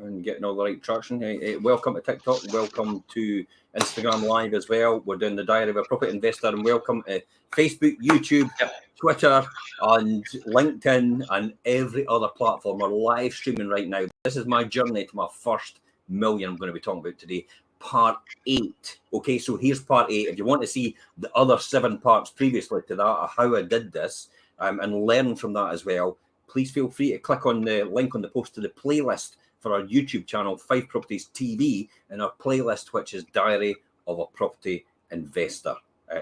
and getting all the right traction. Welcome to TikTok. Welcome to Instagram Live as well. We're doing the Diary of a Property Investor, and welcome to Facebook, YouTube, Twitter, and LinkedIn, and every other platform. We're live streaming right now. This is my journey to my first million I'm going to be talking about today. Part 8. Okay, so here's part 8. If you want to see the other 7 parts previously to that, of how I did this, and learn from that as well, please feel free to click on the link on the post to the playlist for our YouTube channel, 5 Properties TV, and our playlist, which is Diary of a Property Investor.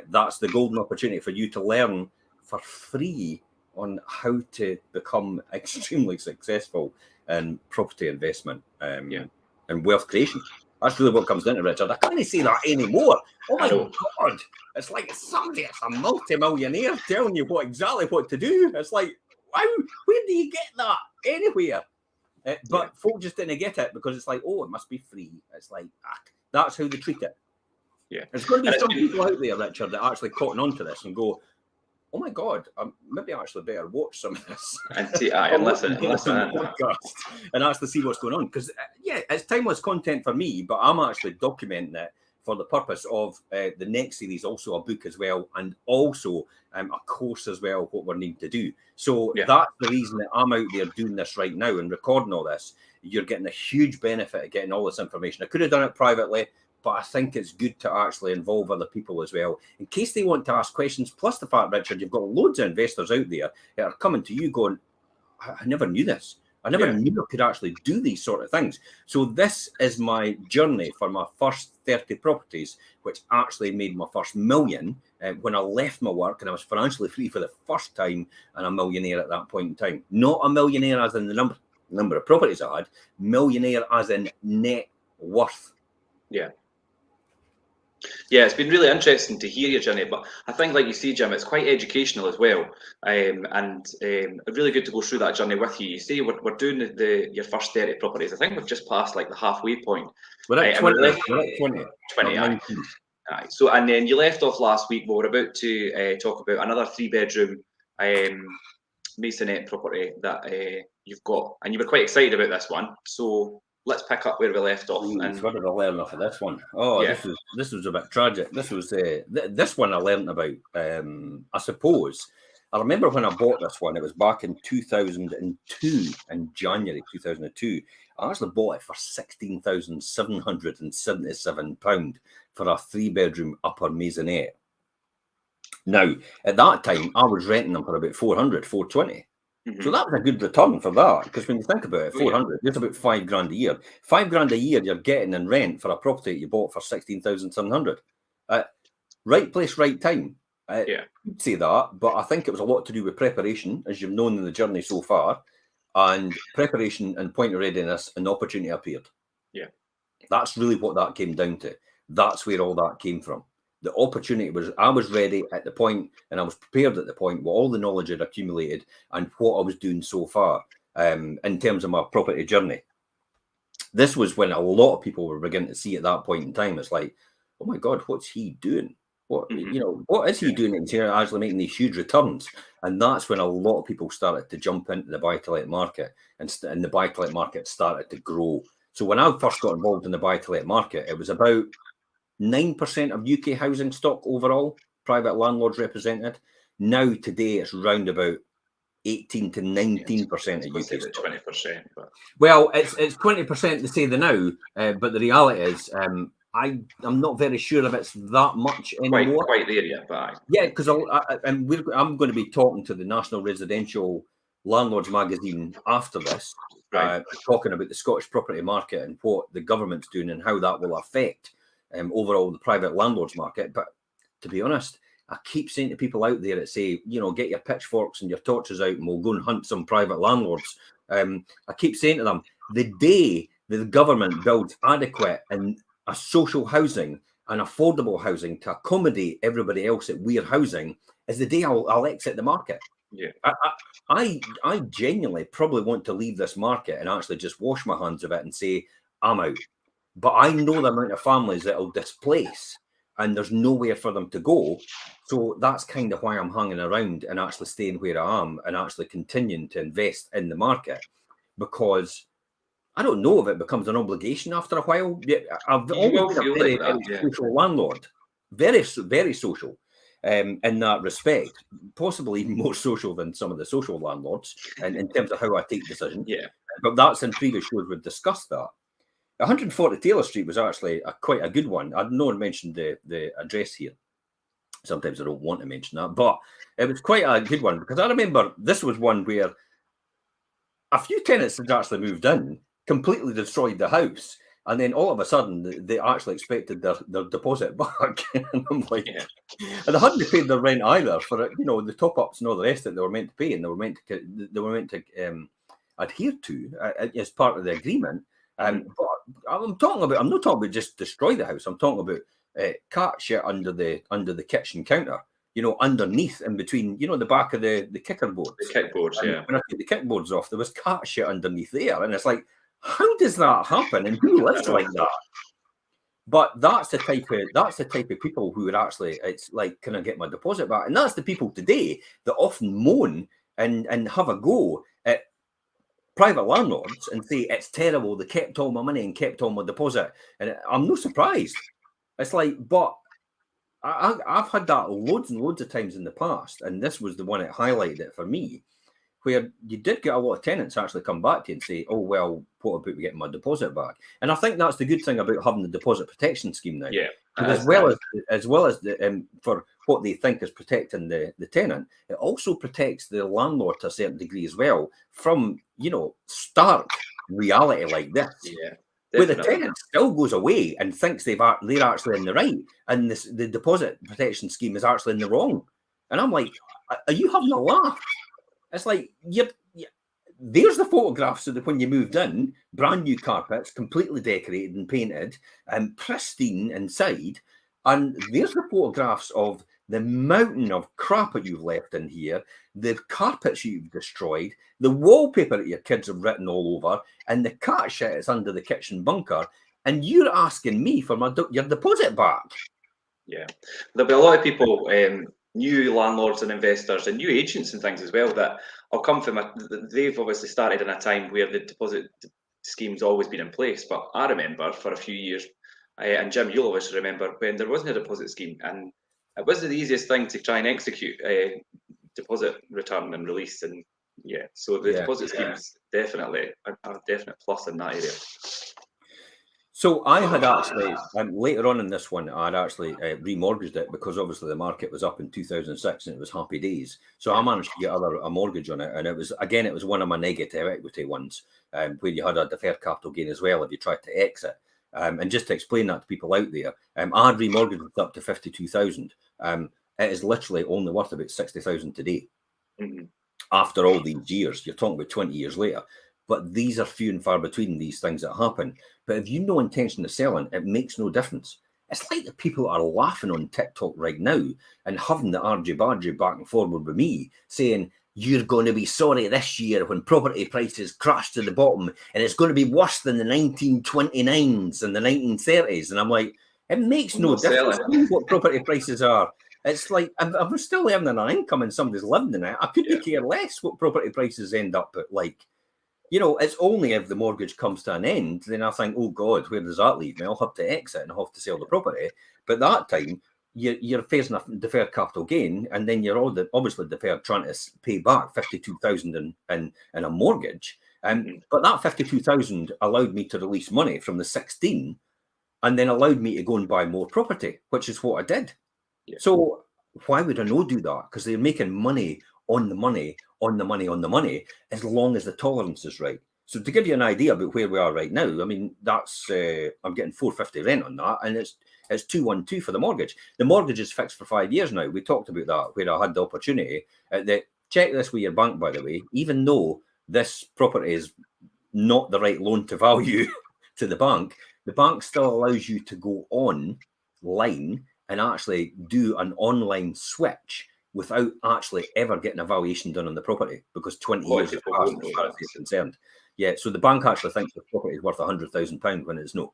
That's the golden opportunity for you to learn for free on how to become extremely successful in property investment and wealth creation. That's really what comes down to, Richard. I can't say that anymore. Oh my God. It's like somebody, it's a multi-millionaire telling you exactly what to do. It's like, wow, where do you get that? Anywhere. But folk just didn't get it because it's like, oh, it must be free. It's like, that's how they treat it. Yeah. There's going to be some people out there, Richard, that actually caught on to this and go, oh my God, maybe I actually better watch some of this. And see, and listen podcast and actually see what's going on. Because, it's timeless content for me, but I'm actually documenting it for the purpose of the next series, also a book as well, and also a course as well, what we're needing to do. So that's the reason that I'm out there doing this right now and recording all this. You're getting a huge benefit of getting all this information. I could have done it privately, but I think it's good to actually involve other people as well, in case they want to ask questions. Plus the fact, Richard, you've got loads of investors out there that are coming to you going, I never knew this. I never knew I could actually do these sort of things. So this is my journey for my first 30 properties, which actually made my first million when I left my work and I was financially free for the first time, and a millionaire at that point in time. Not a millionaire as in the number of properties I had, millionaire as in net worth. Yeah, it's been really interesting to hear your journey, but I think, like you see, Jim, it's quite educational as well, and really good to go through that journey with you. You see, we're doing your first 30 properties. I think we've just passed like the halfway point. We're at 20. We're at 20. Aye. So, and then you left off last week. We're about to talk about another 3-bedroom masonette property that you've got, and you were quite excited about this one. So let's pick up where we left off. And what did I learn off of this one? Oh, this was a bit tragic. This was this one I learned about. I suppose I remember when I bought this one. It was back in 2002, in January 2002. I actually bought it for £16,777 for a 3-bedroom upper maisonette. Now, at that time, I was renting them for about 420. So that was a good return for that, because when you think about it, 400, it's about £5,000 a year. £5,000 a year you're getting in rent for a property that you bought for 16,700. Right place, right time. You'd say that, but I think it was a lot to do with preparation, as you've known in the journey so far, and preparation and point of readiness, and opportunity appeared. That's really what that came down to. That's where all that came from. The opportunity was, I was ready at the point, and I was prepared at the point with all the knowledge I'd accumulated and what I was doing so far in terms of my property journey. This was when a lot of people were beginning to see at that point in time. It's like, oh my God, what's he doing? What what is he doing in here actually making these huge returns? And that's when a lot of people started to jump into the buy-to-let market, and the buy-to-let market started to grow. So when I first got involved in the buy-to-let market, it was about 9% of UK housing stock overall, private landlords represented. Now, today, it's round about 18 to 19% of UK stock. 20%. But... Well, it's 20% to say the now, but the reality is, I'm not very sure if it's that much anymore. Quite there yet, but because I'm going to be talking to the National Residential Landlords magazine after this, talking about the Scottish property market and what the government's doing and how that will affect overall the private landlords market. But to be honest, I keep saying to people out there that say, get your pitchforks and your torches out and we'll go and hunt some private landlords. I keep saying to them, the day that the government builds adequate and a social housing and affordable housing to accommodate everybody else that we're housing is the day I'll exit the market. I genuinely probably want to leave this market and actually just wash my hands of it and say, I'm out. But I know the amount of families that will displace, and there's nowhere for them to go. So that's kind of why I'm hanging around and actually staying where I am and actually continuing to invest in the market, because I don't know if it becomes an obligation after a while. I've You will always been a feel very, like that, very social landlord, very social in that respect, possibly even more social than some of the social landlords in terms of how I take decisions. Yeah. But that's in previous shows we've discussed that. 140 Taylor Street was actually quite a good one. I'd not mentioned the address here. Sometimes I don't want to mention that, but it was quite a good one because I remember this was one where a few tenants had actually moved in, completely destroyed the house, and then all of a sudden they actually expected their deposit back. And I'm like, Yeah. and they hadn't paid their rent either for it, the top ups and all the rest that they were meant to pay and they were meant to adhere to as part of the agreement. But I'm not talking about just destroy the house. I'm talking about cat shit under the kitchen counter. Underneath in between, the back of the kickboards. The kickboards, yeah. When I took the kickboards off, there was cat shit underneath there. And it's like, how does that happen? And who lives like that? But that's the type of people who would actually, it's like, can I get my deposit back? And that's the people today that often moan and have a go at private landlords and say, it's terrible, they kept all my money and kept all my deposit. And I'm no surprised. It's like, but I've had that loads and loads of times in the past, and this was the one that highlighted it for me, where you did get a lot of tenants actually come back to you and say, oh, well, what about we getting my deposit back? And I think that's the good thing about having the deposit protection scheme now. Yeah. As well as the for what they think is protecting the tenant, it also protects the landlord to a certain degree as well from, stark reality like this. Yeah. Where the tenant still goes away and thinks they're actually in the right, and the deposit protection scheme is actually in the wrong. And I'm like, are you having a laugh? It's like, there's the photographs of when you moved in, brand new carpets, completely decorated and painted, and pristine inside. And there's the photographs of the mountain of crap that you've left in here, the carpets you've destroyed, the wallpaper that your kids have written all over, and the cat shit that's under the kitchen bunker. And you're asking me for your deposit back. Yeah. There'll be a lot of people, new landlords and investors and new agents and things as well, that will come from they've obviously started in a time where the deposit scheme's always been in place. But I remember for a few years, and Jim, you'll obviously remember when there wasn't a deposit scheme, and it wasn't the easiest thing to try and execute a deposit return and release. And so the deposit scheme is definitely a definite plus in that area. So I had actually, later on in this one, I'd actually remortgaged it because obviously the market was up in 2006 and it was happy days. So I managed to get a mortgage on it. And it was one of my negative equity ones where you had a deferred capital gain as well if you tried to exit. And just to explain that to people out there, I had remortgaged it up to 52,000. It is literally only worth about 60,000 today. Mm-hmm. After all these years, you're talking about 20 years later. But these are few and far between, these things that happen. But if you've no intention of selling, it makes no difference. It's like the people are laughing on TikTok right now and having the argy-bargy back and forward with me, saying, you're going to be sorry this year when property prices crash to the bottom and it's going to be worse than the 1929s and the 1930s. And I'm like, it makes no difference what property prices are. It's like, if I'm still earning an income and somebody's living in it, I couldn't care less what property prices end up at like. It's only if the mortgage comes to an end, then I think, oh God, where does that leave me? I'll have to exit and I'll have to sell the property. But that time, you're facing a deferred capital gain, and then you're obviously deferred trying to pay back 52,000 in a mortgage. But that 52,000 allowed me to release money from the 16, and then allowed me to go and buy more property, which is what I did. Yeah. So why would I not do that? Because they're making money on the money, as long as the tolerance is right. So to give you an idea about where we are right now, I mean, that's I'm getting 450 rent on that, and it's 212 for the mortgage. The mortgage is fixed for 5 years now. We talked about that, where I had the opportunity. Check this with your bank, by the way. Even though this property is not the right loan to value to the bank still allows you to go online and actually do an online switch without actually ever getting a valuation done on the property, because 20 years have passed as far as they're concerned. Yeah, so the bank actually thinks the property is worth £100,000 when it's no.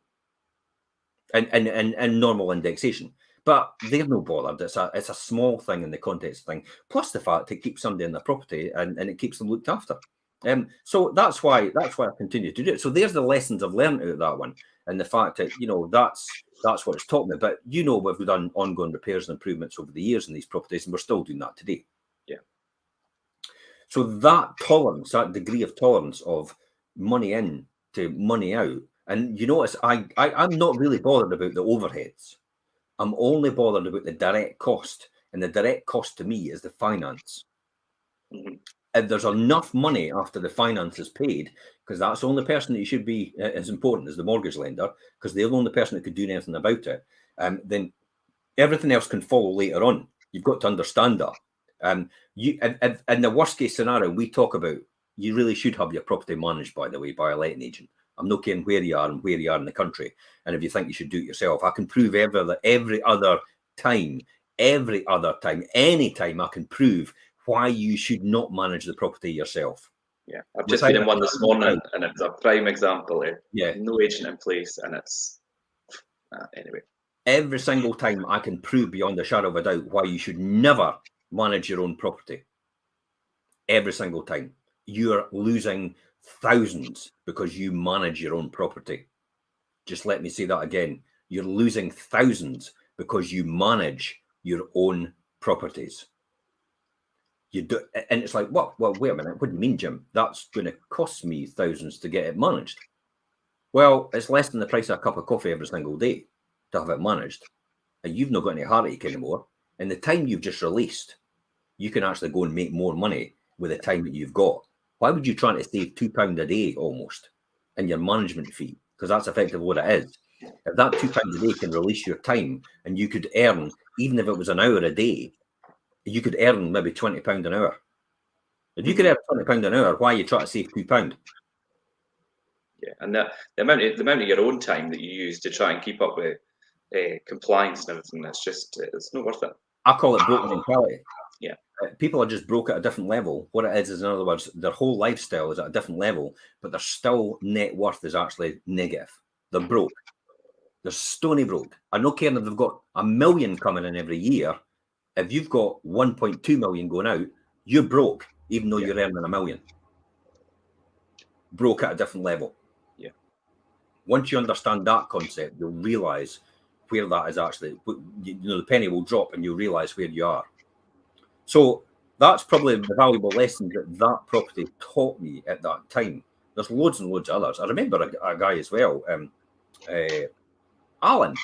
And normal indexation. But they're no bothered. It's a small thing in the context of thing. Plus the fact it keeps somebody in the property and it keeps them looked after. So that's why I continue to do it. So there's the lessons I've learned out of that one, and the fact that that's what it's taught me. But we've done ongoing repairs and improvements over the years in these properties, and we're still doing that today. Yeah. So that tolerance, that degree of tolerance of money in to money out, and you notice I'm not really bothered about the overheads. I'm only bothered about the direct cost, and the direct cost to me is the finance. Mm-hmm. If there's enough money after the finance is paid, because that's the only person that you should be as important as the mortgage lender, because they're the only person that could do anything about it, then everything else can follow later on. You've got to understand that. If, in the worst case scenario we talk about, you really should have your property managed, by the way, by a letting agent. I'm not caring where you are and where you are in the country. And if you think you should do it yourself, I can prove every other time, any time I can prove why you should not manage the property yourself. Yeah, I've just been in one this morning, and it's a prime example. Yeah, no agent in place, and it's anyway. Every single time I can prove beyond a shadow of a doubt why you should never manage your own property. Every single time. You're losing thousands because you manage your own property. Just let me say that again. You're losing thousands because you manage your own properties. You do, and it's like, what? Well, wait a minute. What do you mean, Jim? That's going to cost me thousands to get it managed. Well, it's less than the price of a cup of coffee every single day to have it managed. And you've not got any heartache anymore. And the time you've just released, you can actually go and make more money with the time that you've got. Why would you try to save £2 a day almost in your management fee? Because that's effectively what it is. If that £2 a day can release your time, and you could earn, even if it was an hour a day, you could earn maybe £20 an hour. If you could earn £20 an hour, why are you trying to save £2? Yeah, and the amount of your own time that you use to try and keep up with compliance and everything, it's not worth it. I call it broke mentality. Yeah. People are just broke at a different level. What it is, in other words, their whole lifestyle is at a different level, but their still net worth is actually negative. They're broke. They're stony broke. I don't care if they've got $1 million coming in every year. If you've got 1.2 million going out, you're broke, even though you're earning $1 million. Broke at a different level. Yeah. Once you understand that concept, you'll realize where that is actually, the penny will drop and you'll realize where you are. So that's probably the valuable lesson that property taught me at that time. There's loads and loads of others. I remember a guy as well, Alan.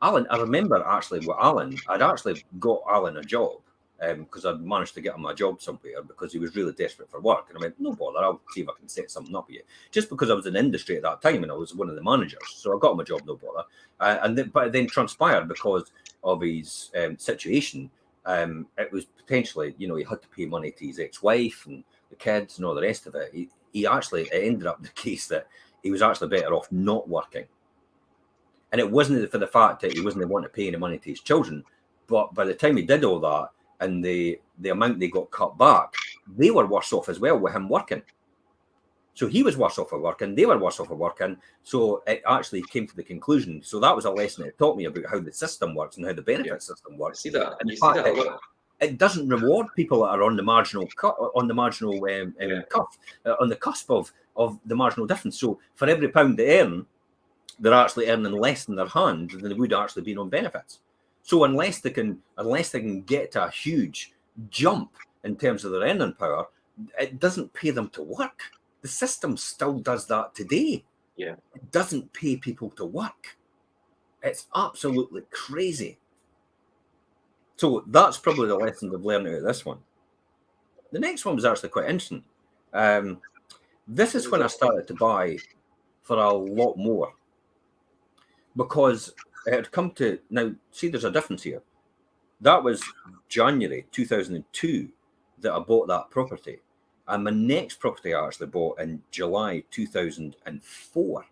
I remember actually with Alan, I'd actually got Alan a job because I'd managed to get him a job somewhere because he was really desperate for work. And I went, no bother, I'll see if I can set something up here. Just because I was in the industry at that time and I was one of the managers. So I got him a job, no bother. But it then transpired because of his situation. It was potentially, he had to pay money to his ex-wife and the kids and all the rest of it. It ended up the case that he was actually better off not working. And it wasn't for the fact that he wasn't wanting to pay any money to his children, but by the time he did all that and the amount they got cut back, they were worse off as well with him working. So he was worse off of working, they were worse off of working. So it actually came to the conclusion. So that was a lesson it taught me about how the system works and how the benefit system works. I see that. And it doesn't reward people that are on the marginal cuff, on the cusp of the marginal difference. So for every pound they earn, they're actually earning less in their hand than they would actually be on benefits. So unless they can get to a huge jump in terms of their earning power, it doesn't pay them to work. The system still does that today. Yeah. It doesn't pay people to work. It's absolutely crazy. So that's probably the lesson I've learned out of this one. The next one was actually quite interesting. This is when I started to buy for a lot more. Because it had come to, now see there's a difference here. That was January 2002 that I bought that property. And my next property I actually bought in July 2004.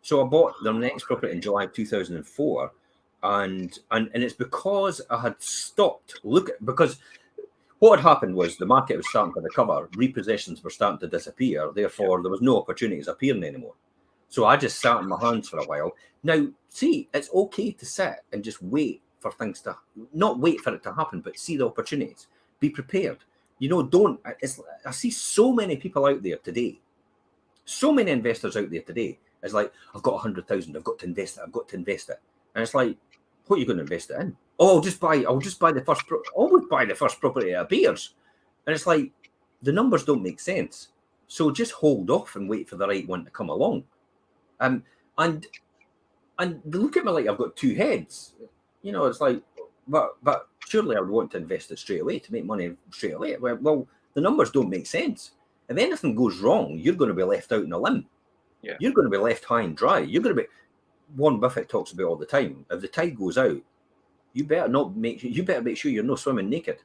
So I bought the next property in July 2004. And it's because I had stopped looking, because what had happened was the market was starting to recover, repossessions were starting to disappear, therefore there was no opportunities appearing anymore. So I just sat on my hands for a while. Now, see, it's okay to sit and just wait for things to, not wait for it to happen, but see the opportunities. Be prepared. I see so many people out there today, so many investors out there today. It's like, I've got 100,000, I've got to invest it. And it's like, what are you going to invest it in? Oh, I'll just buy the first, always buy the first property that appears. And it's like, the numbers don't make sense. So just hold off and wait for the right one to come along. And they look at me like I've got two heads. It's like, but surely I would want to invest it straight away to make money straight away. Well, the numbers don't make sense. If anything goes wrong, you're going to be left out in a limb. Yeah. You're going to be left high and dry. Warren Buffett talks about all the time. If the tide goes out, you better make sure you're not swimming naked.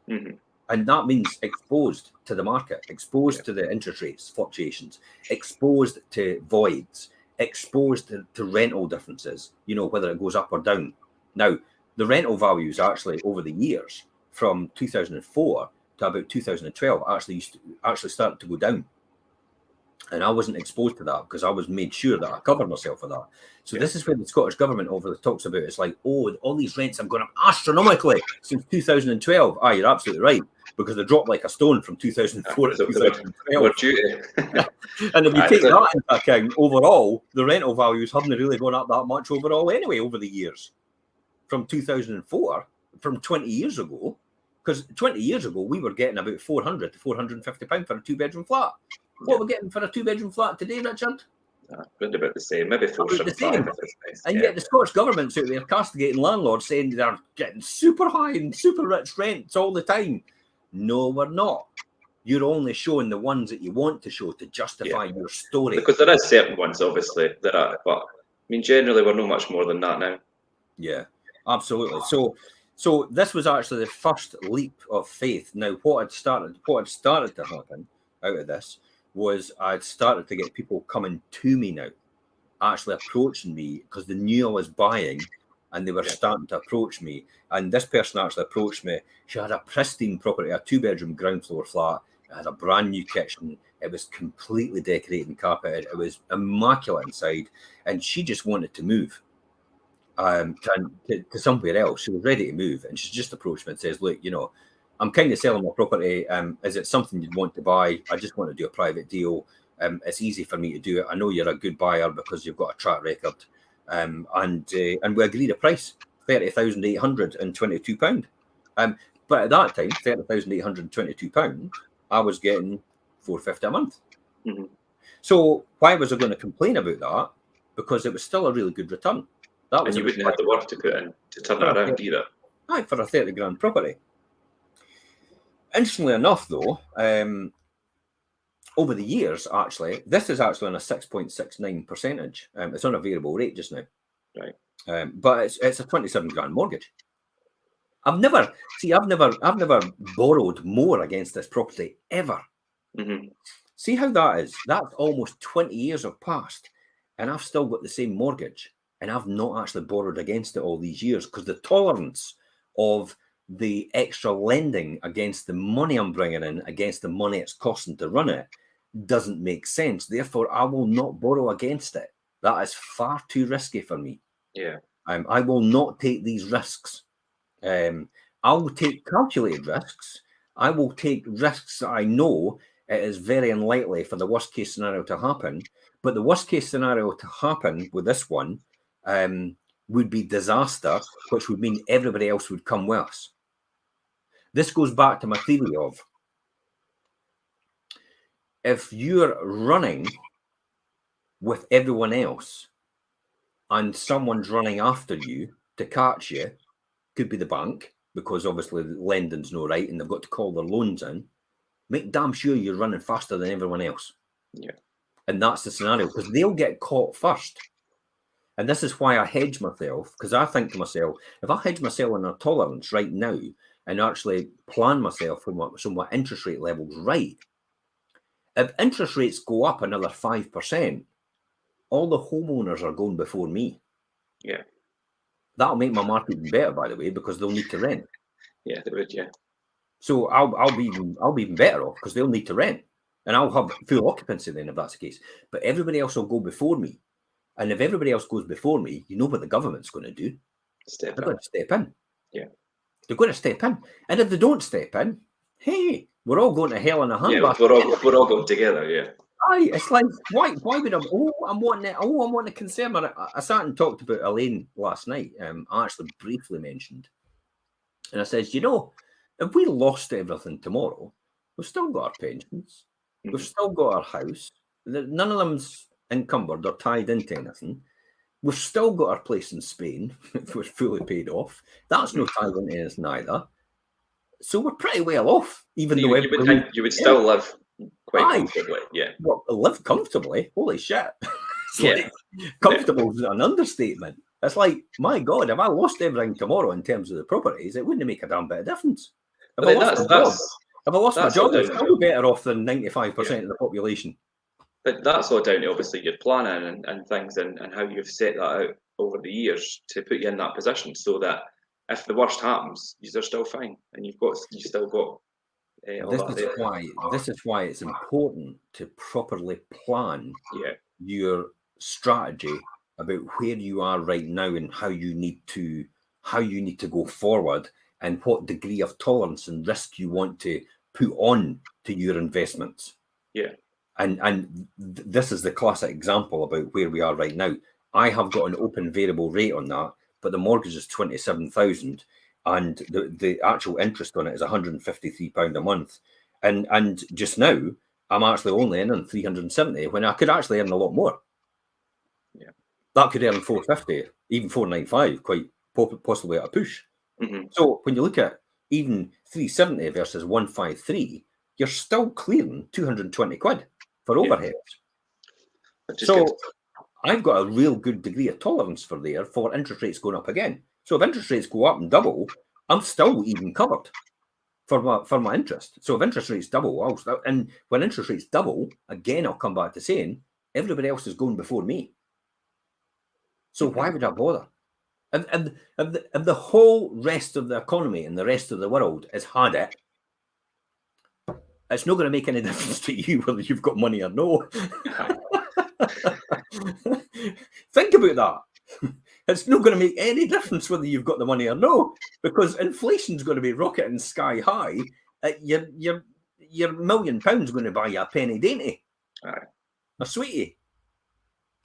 Mm-hmm. And that means exposed to the market, exposed to the interest rates fluctuations, exposed to voids, exposed to rental differences, whether it goes up or down. Now, the rental values actually over the years from 2004 to about 2012 actually started to go down. And I wasn't exposed to that because I was made sure that I covered myself for that. So this is where the Scottish Government talks about. It's like, oh, all these rents have gone up astronomically since 2012. You're absolutely right, because they dropped like a stone from 2004 to 2012. And if you take that into account, overall, the rental values haven't really gone up that much overall anyway over the years. From 2004, from 20 years ago, because 20 years ago, we were getting about £400 to £450 for a two-bedroom flat. What we're getting for a two-bedroom flat today, Richard? Round about the same, maybe 475 if it's nice. And yet the Scottish Government's out there castigating landlords, saying they're getting super high and super rich rents all the time. No, we're not. You're only showing the ones that you want to show to justify your story. Because there is certain ones, obviously, that are, but I mean, generally, we're no much more than that now. Yeah, absolutely. So this was actually the first leap of faith. Now, what had started to happen out of this was I'd started to get people coming to me now, actually approaching me because they knew I was buying, and they were starting to approach me. And this person actually approached me. She had a pristine property, a two-bedroom ground floor flat. It had a brand new kitchen. It was completely decorated and carpeted. It was immaculate inside, and she just wanted to move to somewhere else. She was ready to move, and she just approached me and says, look, I'm kind of selling my property. Is it something you'd want to buy? I just want to do a private deal. It's easy for me to do it. I know you're a good buyer because you've got a track record. And we agreed a price, £30,822. But at that time, £30,822, I was getting £450 a month. Mm-hmm. So why was I going to complain about that? Because it was still a really good return. And you wouldn't have the work to put in to turn it around either. Aye, for a 30 grand property. Interestingly enough, though, over the years, actually, this is actually on a 6.69%. It's on a variable rate just now. Right. But it's a 27 grand mortgage. I've never borrowed more against this property ever. Mm-hmm. See how that is? That's almost 20 years have passed, and I've still got the same mortgage, and I've not actually borrowed against it all these years because the tolerance of the extra lending against the money I'm bringing in, against the money it's costing to run it, doesn't make sense. Therefore, I will not borrow against it. That is far too risky for me. Yeah. I will not take these risks. I will take calculated risks. I will take risks that I know it is very unlikely for the worst case scenario to happen. But the worst case scenario to happen with this one would be disaster, which would mean everybody else would come with us. This goes back to my theory of if you're running with everyone else and someone's running after you to catch you, could be the bank, because obviously the lending's no right and they've got to call their loans in, make damn sure you're running faster than everyone else. Yeah. And that's the scenario, because they'll get caught first. And this is why I hedge myself, because I think to myself, if I hedge myself on a tolerance right now and actually plan myself from my interest rate levels right, if interest rates go up another 5%, all the homeowners are going before me. Yeah. That'll make my market even better, by the way, because they'll need to rent. Yeah, they would, yeah. So I'll be even better off because they'll need to rent. And I'll have full occupancy then if that's the case. But everybody else will go before me. And if everybody else goes before me, you know what the government's going to do? They're going to step in. Yeah. They're going to step in. And if they don't step in, hey, We're all going to hell in a handbasket. Yeah, we're all going together. Yeah. Aye, it's like why would I? Oh, I'm wanting it. Oh, I'm wanting a consumer. I sat and talked about Elaine last night. I actually briefly mentioned, and I says, if we lost everything tomorrow, we've still got our pensions, we've still got our house. None of them's encumbered or tied into anything. We've still got our place in Spain, if we're fully paid off. That's no tied into anything either. So we're pretty well off, even though you would still live quite comfortably. Yeah. Well, live comfortably. Holy shit. Comfortable is an understatement. It's like, my God, if I lost everything tomorrow in terms of the properties, it wouldn't make a damn bit of difference. If I lost my job, I'd still be better off than 95% of the population. But that's all down to obviously your planning and things and how you've set that out over the years to put you in that position, so that if the worst happens, you're still fine and you still got. This is why it's important to properly plan your strategy about where you are right now and how you need to go forward, and what degree of tolerance and risk you want to put on to your investments. Yeah. And this is the classic example about where we are right now. I have got an open variable rate on that, but the mortgage is 27,000, and the actual interest on it is £153 a month. And just now, I'm actually only earning 370 when I could actually earn a lot more. Yeah, that could earn 450, even 495, quite possibly at a push. So when you look at even 370 versus 153, you're still clearing 220 quid for overheads. So I've got a real good degree of tolerance for interest rates going up again. So if interest rates go up and double, I'm still even covered for my interest. So if interest rates double, and when interest rates double, again, I'll come back to saying everybody else is going before me. So why would I bother? And the whole rest of the economy and the rest of the world has had it, it's not going to make any difference to you whether you've got money or no. Think about that. It's not going to make any difference whether you've got the money or no, because inflation's going to be rocketing sky high. Your £1 million going to buy you a penny dainty, a sweetie.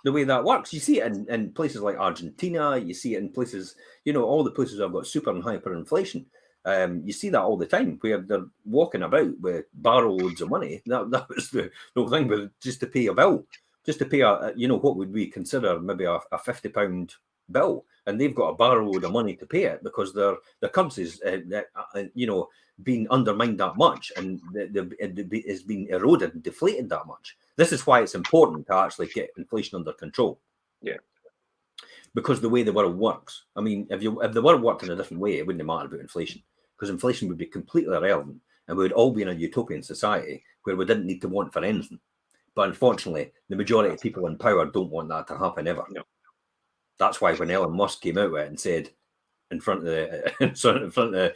The way that works, you see it in places like Argentina. You see it in places, all the places I've got super and hyperinflation. You see that all the time, where they're walking about with barrel loads of money. That was the whole thing, but just to pay a bill, just to pay what would we consider maybe a £50 bill, and they've got a barrel load of money to pay it because their currency's been undermined that much, and it's been eroded and deflated that much. This is why it's important to actually get inflation under control. Yeah. Because the way the world works, I mean, if the world worked in a different way, it wouldn't matter about inflation, because inflation would be completely irrelevant, and we would all be in a utopian society where we didn't need to want for anything. But unfortunately, the majority of people in power don't want that to happen ever. No. That's why when Elon Musk came out with it and said in front of the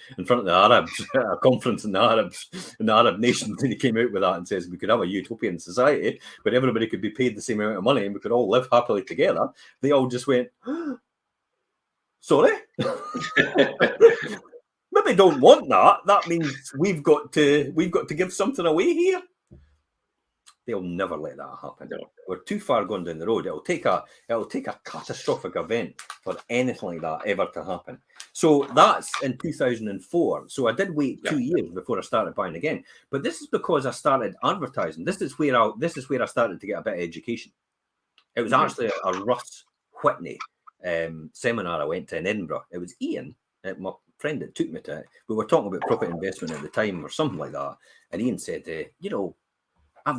Arabs, a conference in the Arab nations, and he came out with that and says we could have a utopian society where everybody could be paid the same amount of money and we could all live happily together. They all just went, sorry? Maybe don't want that. That means we've got to give something away here. They'll never let that happen. No. We're too far gone down the road. It'll take a catastrophic event for anything like that ever to happen. So that's in 2004. So I did wait 2 years before I started buying again. But this is because I started advertising. This is where I started to get a bit of education. It was actually a Russ Whitney seminar I went to in Edinburgh. It was Ian, my friend that took me to it. We were talking about property investment at the time or something like that. And Ian said,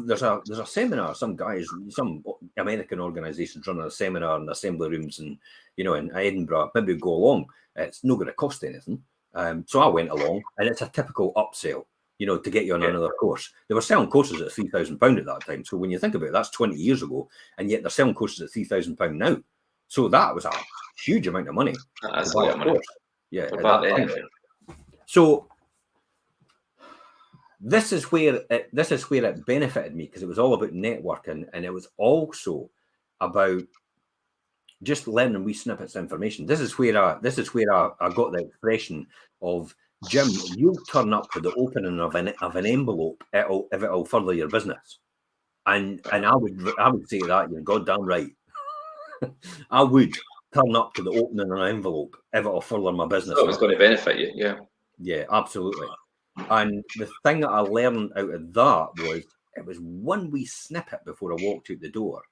there's a seminar, some American organizations running a seminar in assembly rooms and in Edinburgh. Maybe go along. It's not going to cost anything. So I went along, and it's a typical upsell, to get you on another course. They were selling courses at £3,000 at that time. So when you think about it, that's 20 years ago, and yet they're selling courses at £3,000 now. So that was a huge amount of money. That's a lot of money. Yeah. So this is where it benefited me, because it was all about networking, and it was also about just learning wee snippets of information. This is where I got the expression of Jim, you'll turn up to the opening of an envelope if it'll further your business. And I would say that you're goddamn right. I would turn up to the opening of an envelope if it'll further my business. So it was going to benefit you, yeah. Yeah, absolutely. And the thing that I learned out of that was, it was one wee snippet before I walked out the door.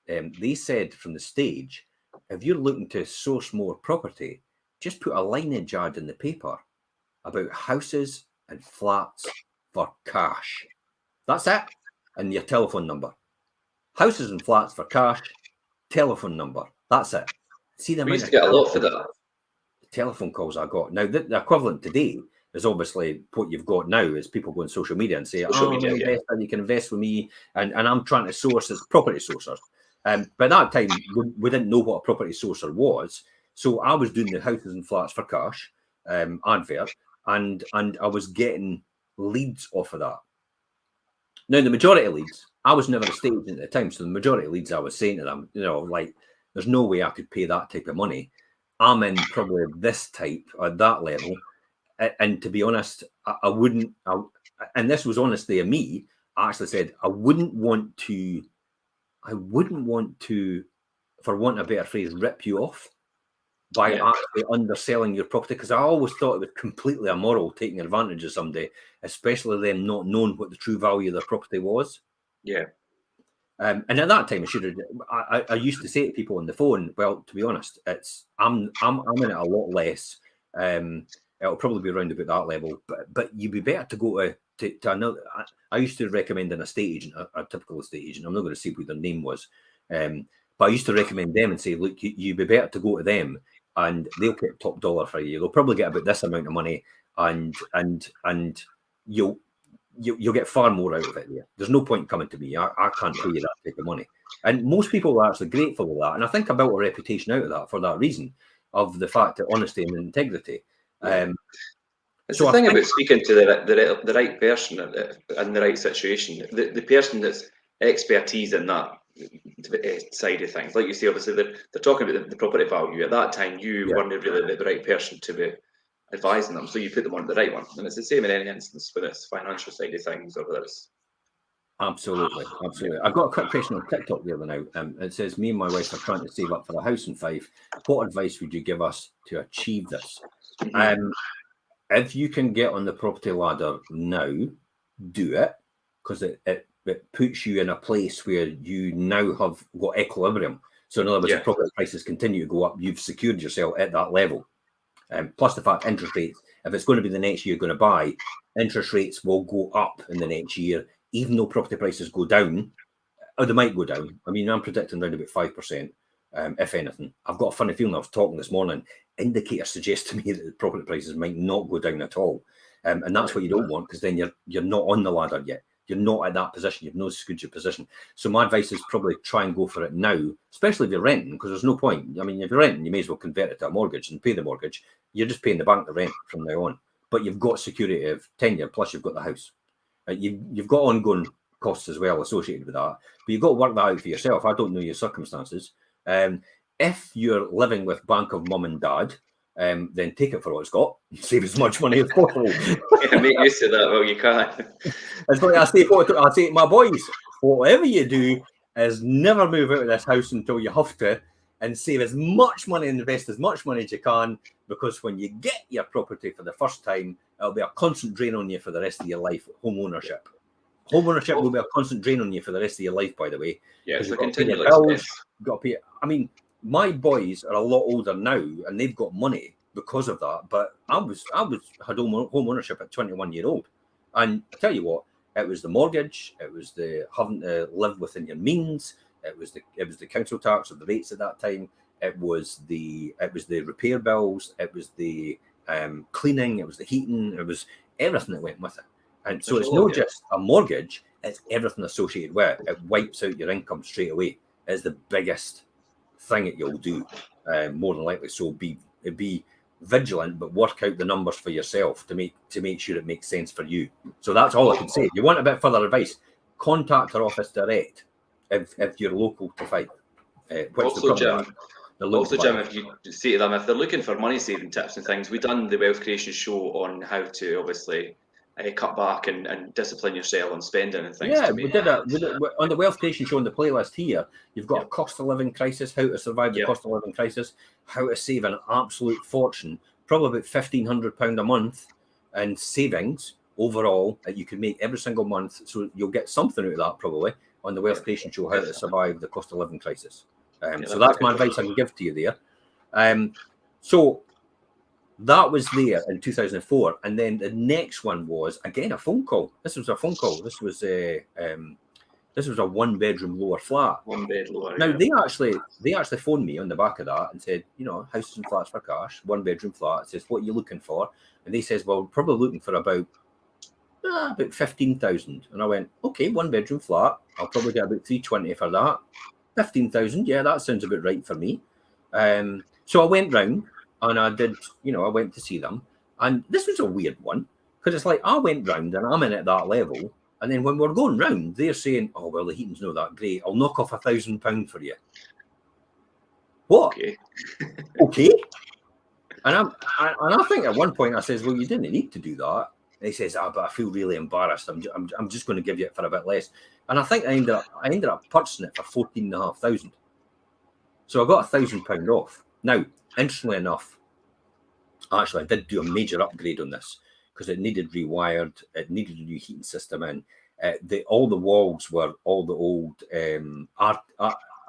They said from the stage, if you're looking to source more property, just put a lineage ad in the paper about houses and flats for cash. That's it. And your telephone number. Houses and flats for cash, telephone number. That's it. See the We used to get a lot for that. Telephone calls I got. Now, the equivalent today is obviously what you've got now is people go on social media and say, you can invest with me. And I'm trying to source as property sourcers. By that time, we didn't know what a property sourcer was. So I was doing the houses and flats for cash advert, and I was getting leads off of that. Now, the majority of leads, I was never a estate agent at the time, so the majority of leads I was saying to them, like, there's no way I could pay that type of money. I'm in probably this type at that level. And to be honest, I wouldn't, and this was honestly of me, I actually said, I wouldn't want to, for want of a better phrase, rip you off by actually underselling your property, because I always thought it was completely immoral taking advantage of somebody, especially them not knowing what the true value of their property was. Yeah. And at that time, I used to say to people on the phone, well, to be honest, I'm in it a lot less. It'll probably be around about that level, but you'd be better to go to another. I used to recommend an estate agent, a typical estate agent. I'm not going to say what their name was, but I used to recommend them and say, look, you'd be better to go to them, and they'll get top dollar for you. They'll probably get about this amount of money, and you'll get far more out of it there. There's no point coming to me. I can't pay you that type of money. And most people are actually grateful for that. And I think I built a reputation out of that for that reason, of the fact that honesty and integrity. It's the thing about speaking to the right person in the right situation, the person that's expertise in that side of things. Like you say, obviously they're talking about the property value. At that time, you weren't really the right person to be advising them, so you put them on the right one. And it's the same in any instance with this financial side of things, or whether it's absolutely. I've got a quick question on TikTok the other now. It says, me and my wife are trying to save up for a house in Fife. What advice would you give us to achieve this? If you can get on the property ladder now, do it, because it puts you in a place where you now have got equilibrium. So in other words, if property prices continue to go up, you've secured yourself at that level. Plus the fact interest rates, if it's going to be the next year you're going to buy, interest rates will go up in the next year, even though property prices go down, or they might go down. I mean, I'm predicting around about 5%, if anything. I've got a funny feeling. I was talking this morning, indicators suggest to me that the property prices might not go down at all. And that's what you don't want, because then you're not on the ladder yet. You're not at that position. You've not secured your position. So my advice is probably try and go for it now, especially if you're renting, because there's no point. I mean, if you're renting, you may as well convert it to a mortgage and pay the mortgage. You're just paying the bank the rent from now on. But you've got security of tenure, plus you've got the house. You've got ongoing costs as well associated with that. But you've got to work that out for yourself. I don't know your circumstances. If you're living with bank of mum and dad, then take it for what it's got. Save as much money as possible. Make use of that while you can. It's like I say to my boys, whatever you do is never move out of this house until you have to, and save as much money and invest as much money as you can, because when you get your property for the first time, it'll be a constant drain on you for the rest of your life. Home ownership will be a constant drain on you for the rest of your life, by the way. Yeah, it's a continual expense. You've got to pay. I mean, my boys are a lot older now, and they've got money because of that. But I had home ownership at 21 years old, and I tell you what, it was the mortgage, it was the having to live within your means, it was the council tax or the rates at that time, it was the repair bills, it was the cleaning, it was the heating, it was everything that went with it. And so it's not just a mortgage; it's everything associated with it. It wipes out your income straight away. It's the biggest thing that you'll do, more than likely. So be vigilant, but work out the numbers for yourself to make sure it makes sense for you. So that's all I can say. If you want a bit further advice, contact our office direct if you're local to Fife. Also, Jim, Also, Jim, if you say to them, if they're looking for money saving tips and things, we done the wealth creation show on how to obviously cut back and discipline yourself on spending and things. Yeah, we did on the wealth creation show on the playlist here. You've got a cost of living crisis, how to survive the cost of living crisis, how to save an absolute fortune, probably about £1,500 a month in savings overall that you can make every single month. So you'll get something out of that probably on the wealth creation show, how to survive the cost of living crisis. So that's my advice I can give to you there. So that was there in 2004, and then the next one was again a phone call. This was a phone call. This was a 1-bedroom lower flat. 1 bed lower. Now they actually phoned me on the back of that and said, houses and flats for cash, 1-bedroom flat. It says, what are you looking for? And they says, well, probably looking for about 15,000. And I went, okay, 1-bedroom flat. I'll probably get about 320 for that. 15,000, yeah, that sounds about right for me. So I went round and I did, I went to see them. And this was a weird one because it's like I went round and I'm in at that level. And then when we're going round, they're saying, oh, well, the heating's not that great. I'll knock off £1,000 for you. What? Okay. And I think at one point I says, well, you didn't need to do that. And he says, but I feel really embarrassed. I'm just going to give you it for a bit less. And I think I ended up purchasing it for 14,500. So I got £1,000 off. Now, interestingly enough, actually, I did do a major upgrade on this because it needed rewired. It needed a new heating system in. All the walls were all the old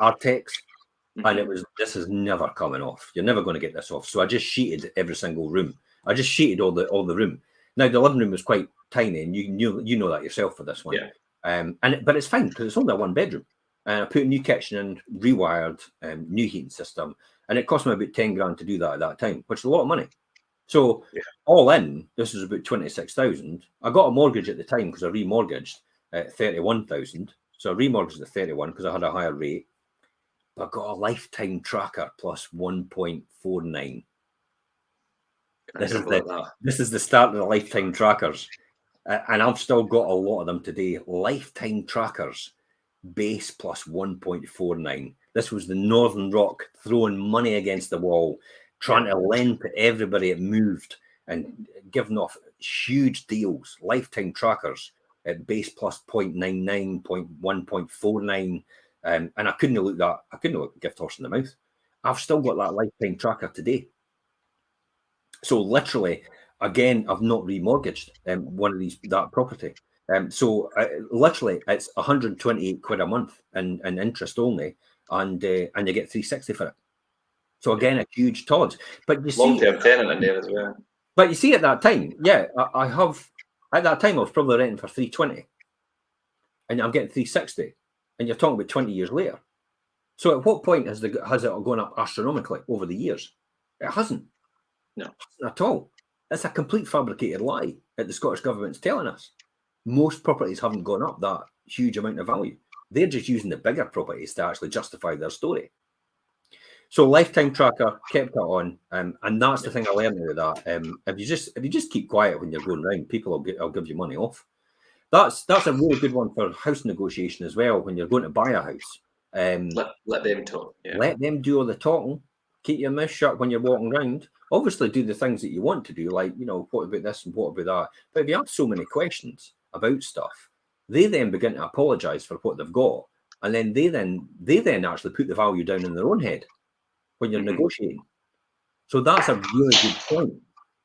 Artex. And this is never coming off. You're never going to get this off. So I just sheeted every single room. I just sheeted all the room. Now the living room was quite tiny, and you know that yourself for this one. Yeah. But it's fine because it's only a 1-bedroom. And I put a new kitchen in, rewired, new heating system, and it cost me about 10 grand to do that at that time, which is a lot of money. So all in, this was about 26,000. I got a mortgage at the time because I remortgaged at 31,000. So I remortgaged at 31 because I had a higher rate. But I got a lifetime tracker plus 1.49. This is the start of the lifetime trackers. And I've still got a lot of them today. Lifetime trackers, base plus 1.49. This was the Northern Rock throwing money against the wall, trying to lend to everybody it moved and giving off huge deals. Lifetime trackers at base plus 0.99, 1.49. And I couldn't look gift horse in the mouth. I've still got that lifetime tracker today. So literally, again, I've not remortgaged one of that property. So literally, it's 128 quid a month in interest only, and you get 360 for it. So again, a huge tods. But you see, long-term tenant in there as well. But you see, at that time, I have. At that time, I was probably renting for 320, and I'm getting 360, and you're talking about 20 years later. So at what point has it gone up astronomically over the years? It hasn't. No, at all. It's a complete fabricated lie that the Scottish Government's telling us. Most properties haven't gone up that huge amount of value. They're just using the bigger properties to actually justify their story. So lifetime tracker, kept it on, and that's the thing I learned out of that. If you just keep quiet when you're going round, people will give you money off. That's a really good one for house negotiation as well. When you're going to buy a house, let them talk. Yeah. Let them do all the talking. Keep your mouth shut when you're walking around. Obviously, do the things that you want to do, like, what about this and what about that. But if you have so many questions about stuff, they then begin to apologise for what they've got, and then they then actually put the value down in their own head when you're negotiating. So that's a really good point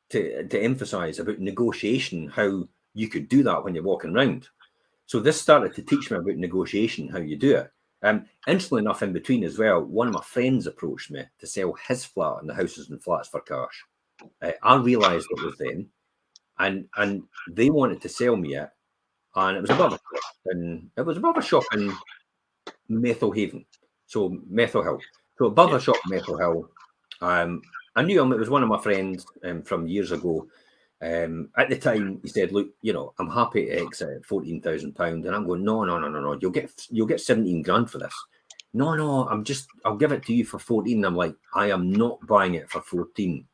to emphasise about negotiation, how you could do that when you're walking around. So this started to teach me about negotiation, how you do it. Interestingly enough, in between as well, one of my friends approached me to sell his flat in the houses and flats for cash. I realised it was them, and they wanted to sell me it, and it was above a shop in Methil Haven, so Methil Hill. So above a shop in Methil Hill. I knew him. It was one of my friends from years ago. At the time, he said, "Look, I'm happy to exit at £14,000," and I'm going, "No, you'll get 17 grand for this." No, I'll give it to you for 14. And I'm like, I am not buying it for 14.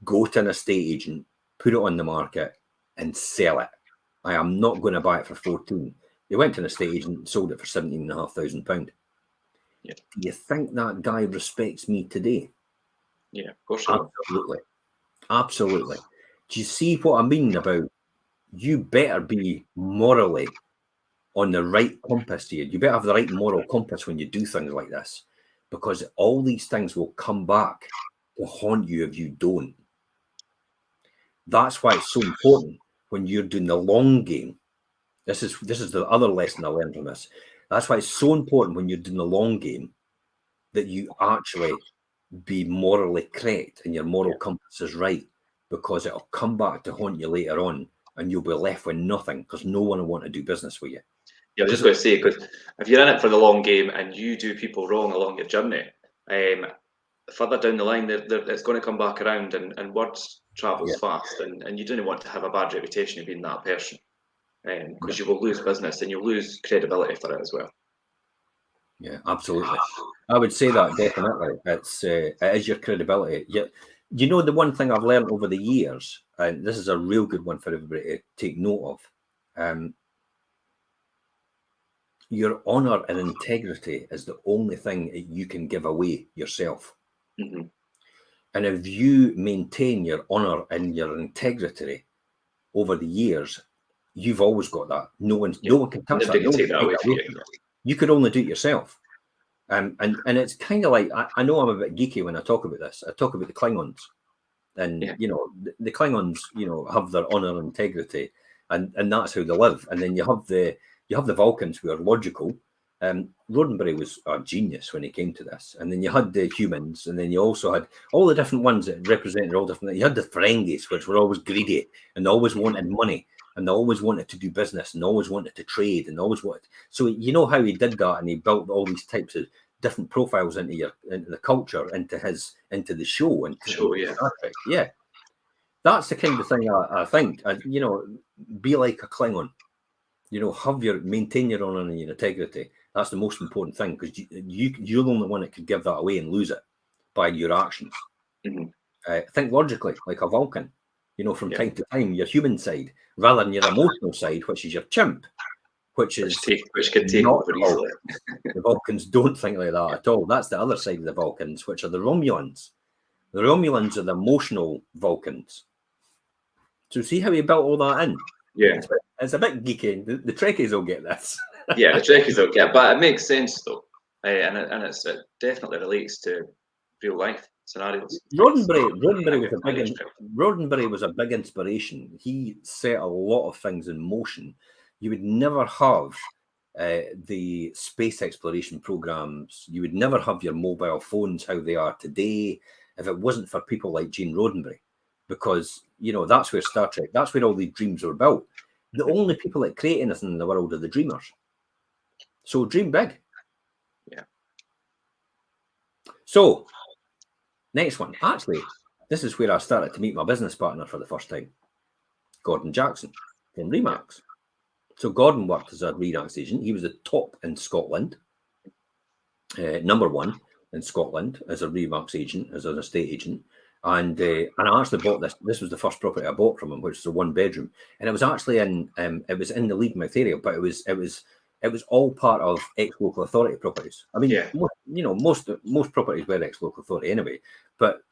Go to an estate agent, put it on the market, and sell it. I am not going to buy it for 14. They went to an estate agent and sold it for £17,500. Yeah. Do you think that guy respects me today? Yeah, of course. Absolutely. Absolutely. Do you see what I mean about you better be morally on the right compass here? You better have the right moral compass when you do things like this, because all these things will come back to haunt you if you don't. That's why it's so important when you're doing the long game. This is the other lesson I learned from this. That's why it's so important when you're doing the long game that you actually be morally correct and your moral compass is right, because it'll come back to haunt you later on and you'll be left with nothing because no one will want to do business with you. Yeah, I was just going to say, because if you're in it for the long game and you do people wrong along your journey, further down the line, it's going to come back around, and words travels fast, and you don't want to have a bad reputation of being that person, because you will lose business and you'll lose credibility for it as well. Yeah, absolutely. I would say that definitely. It is your credibility. You know, the one thing I've learned over the years, and this is a real good one for everybody to take note of, your honor and integrity is the only thing that you can give away yourself. Mm-hmm. And if you maintain your honor and your integrity over the years, you've always got that. No one can touch that. No one can take that away from you. You could only do it yourself. And it's kind of like, I know I'm a bit geeky when I talk about this. I talk about the Klingons, and you know, the Klingons, you know, have their honor and integrity, and that's how they live. And then you have the Vulcans, who are logical. Roddenberry was a genius when he came to this. And then you had the humans, and then you also had all the different ones that represented all different. You had the Ferengis, which were always greedy and they always wanted money, and they always wanted to do business, and always wanted to trade, and always wanted. So you know how he did that, and he built all these types of different profiles into the culture, into the show, yeah. That's the kind of thing I think. You know, be like a Klingon. You know, maintain your honor and your integrity. That's the most important thing, because you're the only one that could give that away and lose it by your actions. Mm-hmm. Think logically, like a Vulcan. You know, from time to time, your human side, rather than your emotional side, which is your chimp, which could take over easily. The Vulcans don't think like that at all. That's the other side of the Vulcans, which are the Romulans. The Romulans are the emotional Vulcans. So see how he built all that in? Yeah. It's a bit geeky. The Trekkies will get this. Yeah, the Trekkies will get it, but it makes sense though. And it definitely relates to real life scenarios. Roddenberry was a big inspiration. He set a lot of things in motion. You would never have the space exploration programs. You would never have your mobile phones how they are today if it wasn't for people like Gene Roddenberry, because you know that's where Star Trek, that's where all these dreams were built. The only people that create anything in the world are the dreamers. So dream big. Yeah. So next one. Actually, this is where I started to meet my business partner for the first time, Gordon Jackson from Remax. So Gordon worked as a Remax agent. He was the top in Scotland, number one in Scotland as a Remax agent, as an estate agent. And I actually bought this. This was the first property I bought from him, which was a 1-bedroom, and it was actually in it was in the Leadmouth area, but it was all part of ex-local authority properties. I mean, most properties were ex-local authority anyway, but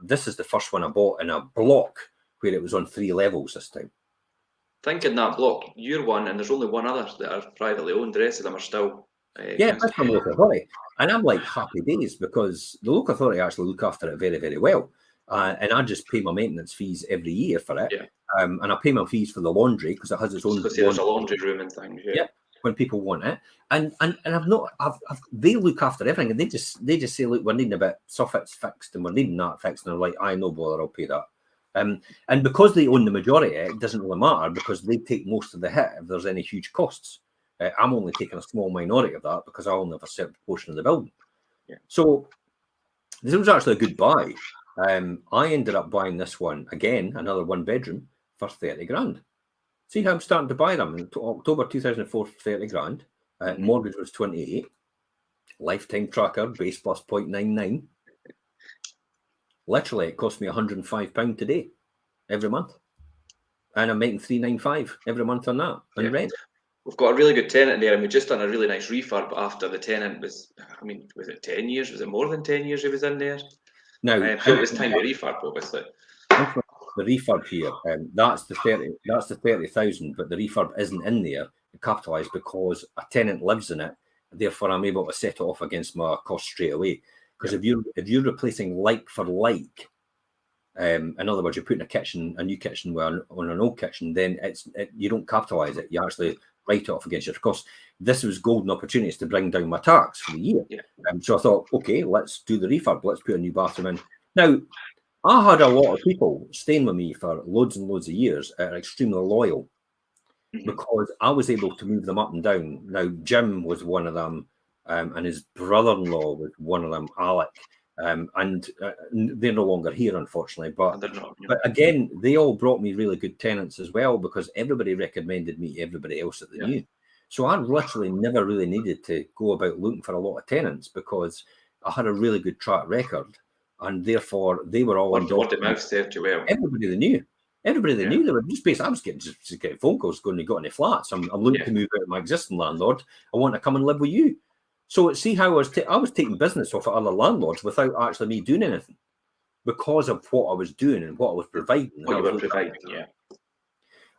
this is the first one I bought in a block where it was on 3 levels this time. I think in that block, you're one, and there's only one other that are privately owned. The rest of them are still. That's from local authority, and I'm like happy days, because the local authority actually look after it very, very well. And I just pay my maintenance fees every year for it. And I pay my fees for the laundry, because it has its own. There's a laundry room and things. Yeah. When people want it, and they look after everything, and they just say, look, we're needing a bit suffix fixed, and we're needing that fixed, and I'm like, I know, bother, I'll pay that. And because they own the majority, it doesn't really matter, because they take most of the hit if there's any huge costs. I'm only taking a small minority of that, because I only have a certain portion of the building. So this was actually a good buy. I ended up buying this one again, another 1-bedroom, for 30 grand. See how I'm starting to buy them in October 2004, 30 grand. Mortgage was 28. Lifetime tracker, base plus 0.99. Literally, it cost me £105 today, every month. And I'm making £395 every month on that, on rent. We've got a really good tenant there, and we've just done a really nice refurb after the tenant was, I mean, was it 10 years? Was it more than 10 years he was in there? Now, So it was time to refurb, obviously. the refurb here, that's the 30,000, but the refurb isn't in there capitalised because a tenant lives in it. Therefore, I'm able to set it off against my cost straight away. Because if you're replacing like for like, in other words, you're putting a new kitchen on an old kitchen, then you don't capitalise it. You actually write it off against your costs. This was golden opportunities to bring down my tax for the year. Yeah. So I thought, okay, let's do the refurb. Let's put a new bathroom in. Now, I had a lot of people staying with me for loads and loads of years that are extremely loyal because I was able to move them up and down. Now, Jim was one of them, and his brother-in-law was one of them, Alec. And they're no longer here, unfortunately. But again, they all brought me really good tenants as well because everybody recommended me to everybody else that they knew. So I literally never really needed to go about looking for a lot of tenants because I had a really good track record, and therefore they were all word of mouth served you well. Everybody they knew. Everybody they knew. They were just basically, I was just getting phone calls going, "You got any flats? I'm looking to move out of my existing landlord. I want to come and live with you." So see how I was taking business off of other landlords without actually me doing anything because of what I was doing and what I was providing. What you were providing,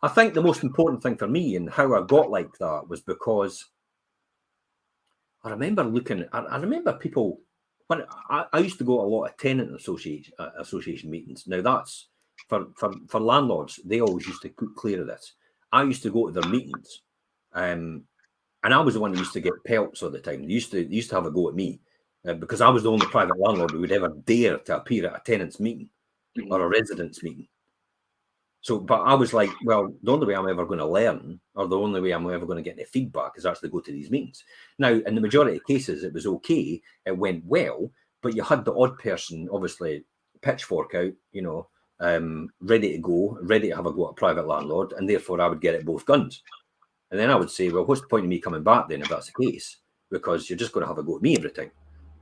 I think the most important thing for me and how I got like that was because I remember I remember people, when I used to go to a lot of tenant association meetings. Now that's for landlords, they always used to clear of this. I used to go to their meetings. And I was the one who used to get pelts all the time. They used to have a go at me because I was the only private landlord who would ever dare to appear at a tenant's meeting or a resident's meeting. So, but I was like, well, the only way I'm ever going to learn or the only way I'm ever going to get any feedback is actually go to these meetings. Now, in the majority of cases, it was okay. It went well, but you had the odd person, obviously, pitchfork out, ready to go, ready to have a go at a private landlord, and therefore I would get it both guns. And then I would say, well, what's the point of me coming back then if that's the case? Because you're just going to have a go at me every time.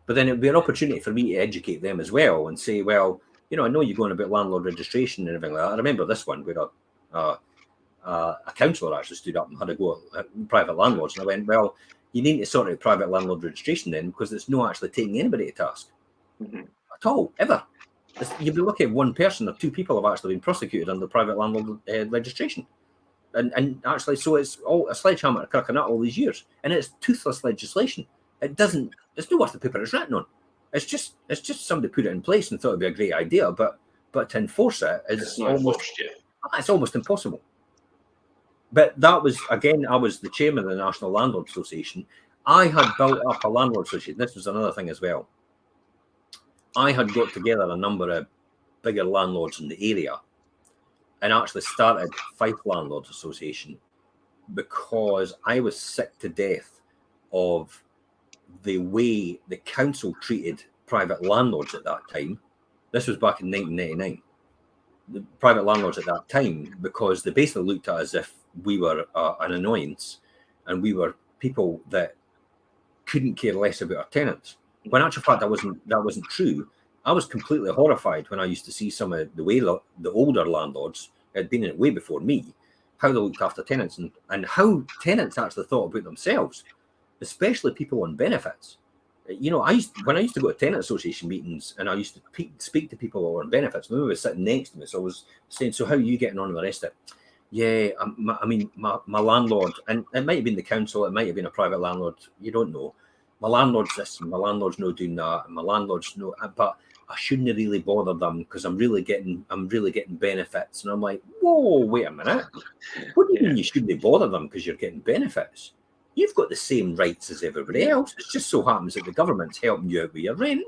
But then it would be an opportunity for me to educate them as well and say, well, I know you're going about landlord registration and everything like that. I remember this one where a councillor actually stood up and had a go at private landlords. And I went, well, you need to sort out private landlord registration then because it's not actually taking anybody to task at all, ever. You'd be lucky if one person or two people have actually been prosecuted under private landlord registration. And actually, so it's all a sledgehammer to crack a nut all these years, and it's toothless legislation. It's not worth the paper it's written on. It's just somebody put it in place and thought it'd be a great idea, but to enforce it is it's almost impossible. But that was, again, I was the chairman of the National Landlord Association. I had built up a landlord association. This was another thing as well. I had got together a number of bigger landlords in the area and actually started Fife Landlords Association because I was sick to death of the way the council treated private landlords at that time. This was back in 1999. The private landlords at that time, because they basically looked at us as if we were an annoyance and we were people that couldn't care less about our tenants. When in actual fact that wasn't true. I was completely horrified when I used to see some of the way the older landlords had been in it way before me, how they looked after tenants and how tenants actually thought about themselves, especially people on benefits. When I used to go to tenant association meetings and I used to speak to people who were on benefits, they were sitting next to me, so I was saying, so how are you getting on with the rest of it? Yeah, my landlord, and it might have been the council, it might have been a private landlord, you don't know. My landlord's this, and my landlord's no doing that, and my landlord's no, but I shouldn't have really bothered them because I'm really getting benefits. And I'm like, whoa, wait a minute. What do you mean you shouldn't bother them because you're getting benefits? You've got the same rights as everybody else. It just so happens that the government's helping you out with your rent.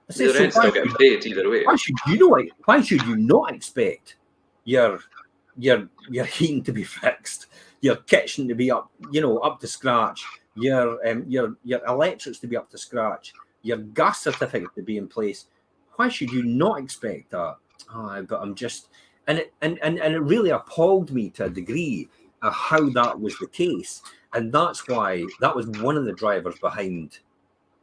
The rent's still getting paid either way. Why should you not expect your heating to be fixed, your kitchen to be up to scratch, your electrics to be up to scratch, your gas certificate to be in place? Why should you not expect that? But I'm just, and it really appalled me to a degree of how that was the case, and that's why that was one of the drivers behind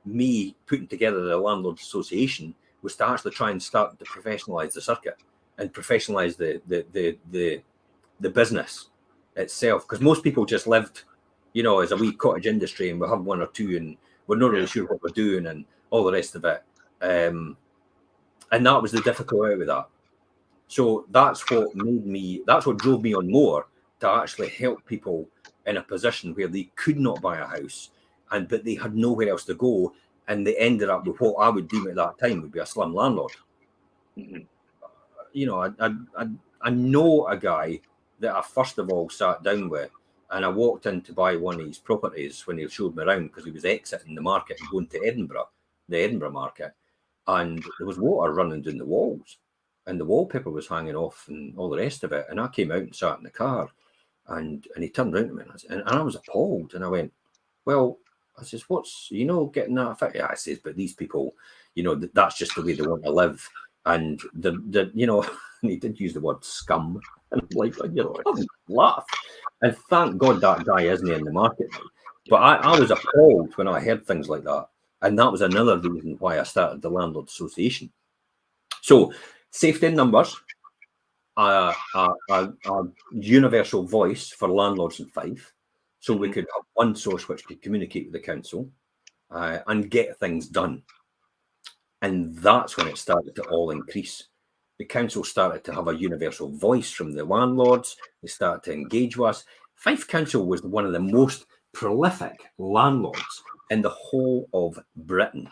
me putting together the Landlords Association, was to actually try and start to professionalise the circuit and professionalise the business itself, because most people just lived you know, as a wee cottage industry, and we have one or two, and we're not really sure what we're doing, and all the rest of it. And that was the difficulty with that. So that's what drove me on more to actually help people in a position where they could not buy a house, but they had nowhere else to go, and they ended up with what I would deem at that time would be a slum landlord. Mm-hmm. You know, I know a guy that I first of all sat down with, and I walked in to buy one of his properties when he showed me around, because he was exiting the market and going to Edinburgh, the Edinburgh market, and there was water running down the walls, and the wallpaper was hanging off and all the rest of it. And I came out and sat in the car, and he turned around to me, and I was appalled, and I went, well, I says, what's, you know, getting that effect? Yeah, I says, but these people, you know, that's just the way they want to live. And the you know, and he did use the word scum, and I'm like, you know, I laugh. And thank God that guy isn't in the market now. But I was appalled when I heard things like that. And that was another reason why I started the Landlord Association. So, safety in numbers, a universal voice for landlords in Fife. So we could have one source which could communicate with the council and get things done. And that's when it started to all increase. The council started to have a universal voice from the landlords. They started to engage with us. Fife Council was one of the most prolific landlords in the whole of Britain.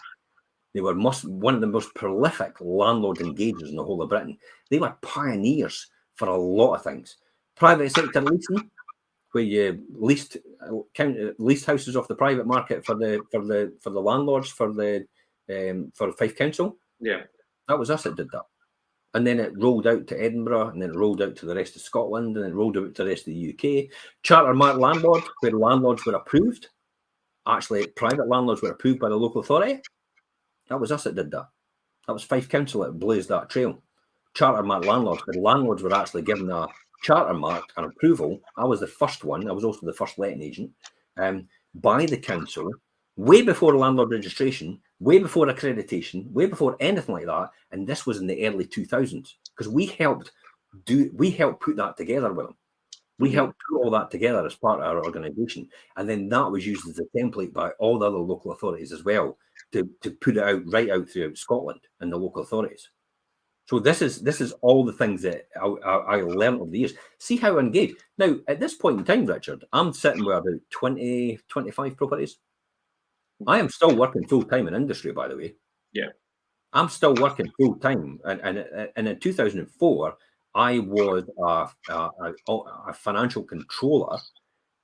They were one of the most prolific landlord engagers in the whole of Britain. They were pioneers for a lot of things. Private sector leasing, where you leased houses off the private market for the landlords for Fife Council. Yeah, that was us that did that. And then it rolled out to Edinburgh, and then it rolled out to the rest of Scotland, and it rolled out to the rest of the UK. Charter mark landlord, where landlords were approved. Actually, private landlords were approved by the local authority. That was us that did that. That was Fife Council that blazed that trail. Charter mark landlords, where landlords were actually given a charter mark and approval. I was the first one. I was also the first letting agent by the council, way before landlord registration, way before accreditation, way before anything like that. And this was in the early 2000s, because we helped put that together with them. We helped put all that together as part of our organisation, and then that was used as a template by all the other local authorities as well to put it out right out throughout Scotland and the local authorities. So this is all the things that I learned over the years. See how engaged. Now, at this point in time, Richard, I'm sitting with about 20, 25 properties. I am still working full-time in industry, by the way. Yeah. I'm still working full-time. And in 2004, I was a financial controller,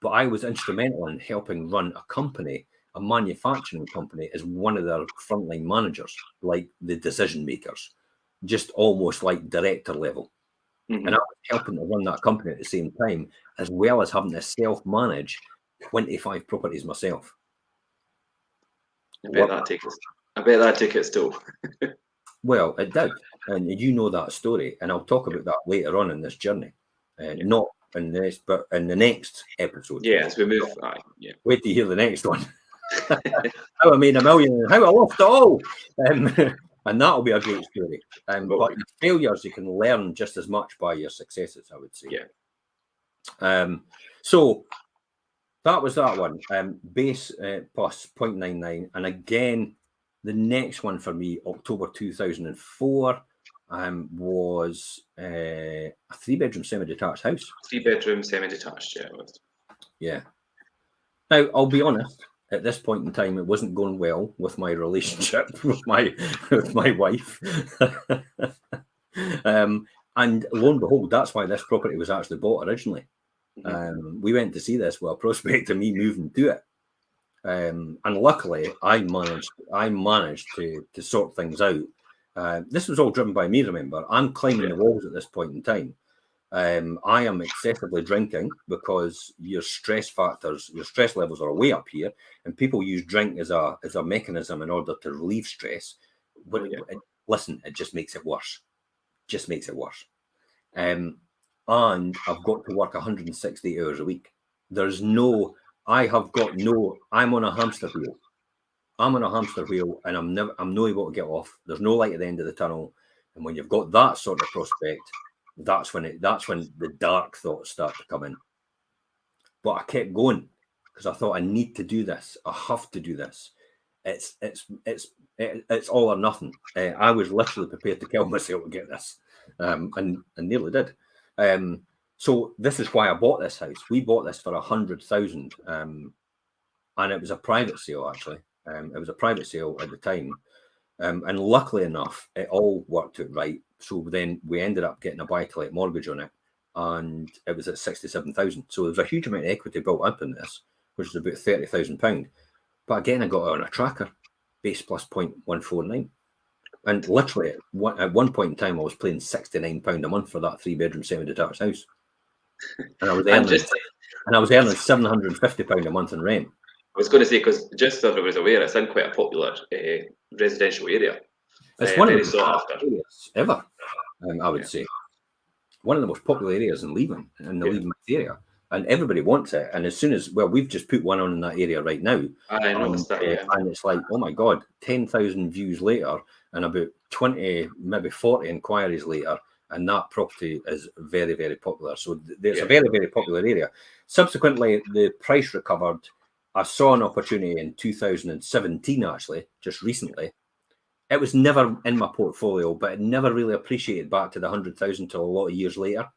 but I was instrumental in helping run a company, a manufacturing company, as one of their frontline managers, like the decision makers, just almost like director level. And I was helping to run that company at the same time, as well as having to self-manage 25 properties myself. I bet that took its toll. Well, it did, and you know that story, and I'll talk about that later on in this journey, not in this, but in the next episode. Yeah, as we move. Wait to hear the next one. How I made $1 million and how I lost it all, and that'll be a great story. But your failures, you can learn just as much by your successes, I would say. Yeah. So that was that one. Base plus 0.99, and again, the next one for me, October 2004, was a 3-bedroom semi-detached house. 3-bedroom semi-detached, yeah. Yeah. Now, I'll be honest, at this point in time, it wasn't going well with my relationship with my wife. And lo and behold, that's why this property was actually bought originally. We went to see this with a prospect of me moving to it. And luckily, I managed to sort things out. This was all driven by me, remember. I'm climbing the walls at this point in time. I am excessively drinking because your stress levels are way up here, and people use drink as a mechanism in order to relieve stress. But listen, it just makes it worse. And I've got to work 160 hours a week. I'm on a hamster wheel. And I'm not able to get off. There's no light at the end of the tunnel. And when you've got that sort of prospect, that's when the dark thoughts start to come in. But I kept going. because I thought I need to do this. I have to do this. It's all or nothing. I was literally prepared to kill myself to get this, and nearly did. So this is why I bought this house. We bought this for 100,000, and it was a private sale actually. It was a private sale at the time, and luckily enough, it all worked out right. So then we ended up getting a buy-to-let mortgage on it, and it was at 67,000. So there's a huge amount of equity built up in this, which is about £30,000. But again, I got it on a tracker, base plus 0.149. And literally, at one point in time, I was paying £69 a month for that 3-bedroom semi-detached house. And I was earning £750 a month in rent. I was going to say, because just so everybody's aware, it's in quite a popular residential area. It's one of the sought after areas ever, I would say. One of the most popular areas in Leaving, in the Leaving area. And everybody wants it. And as soon as, well, we've just put one on in that area right now. I noticed that, yeah. And it's like, oh my God, 10,000 views later and about 20, maybe 40 inquiries later. And that property is very, very popular. So there's a very, very popular area. Subsequently, the price recovered. I saw an opportunity in 2017, actually, just recently. It was never in my portfolio, but it never really appreciated back to the 100,000 till a lot of years later.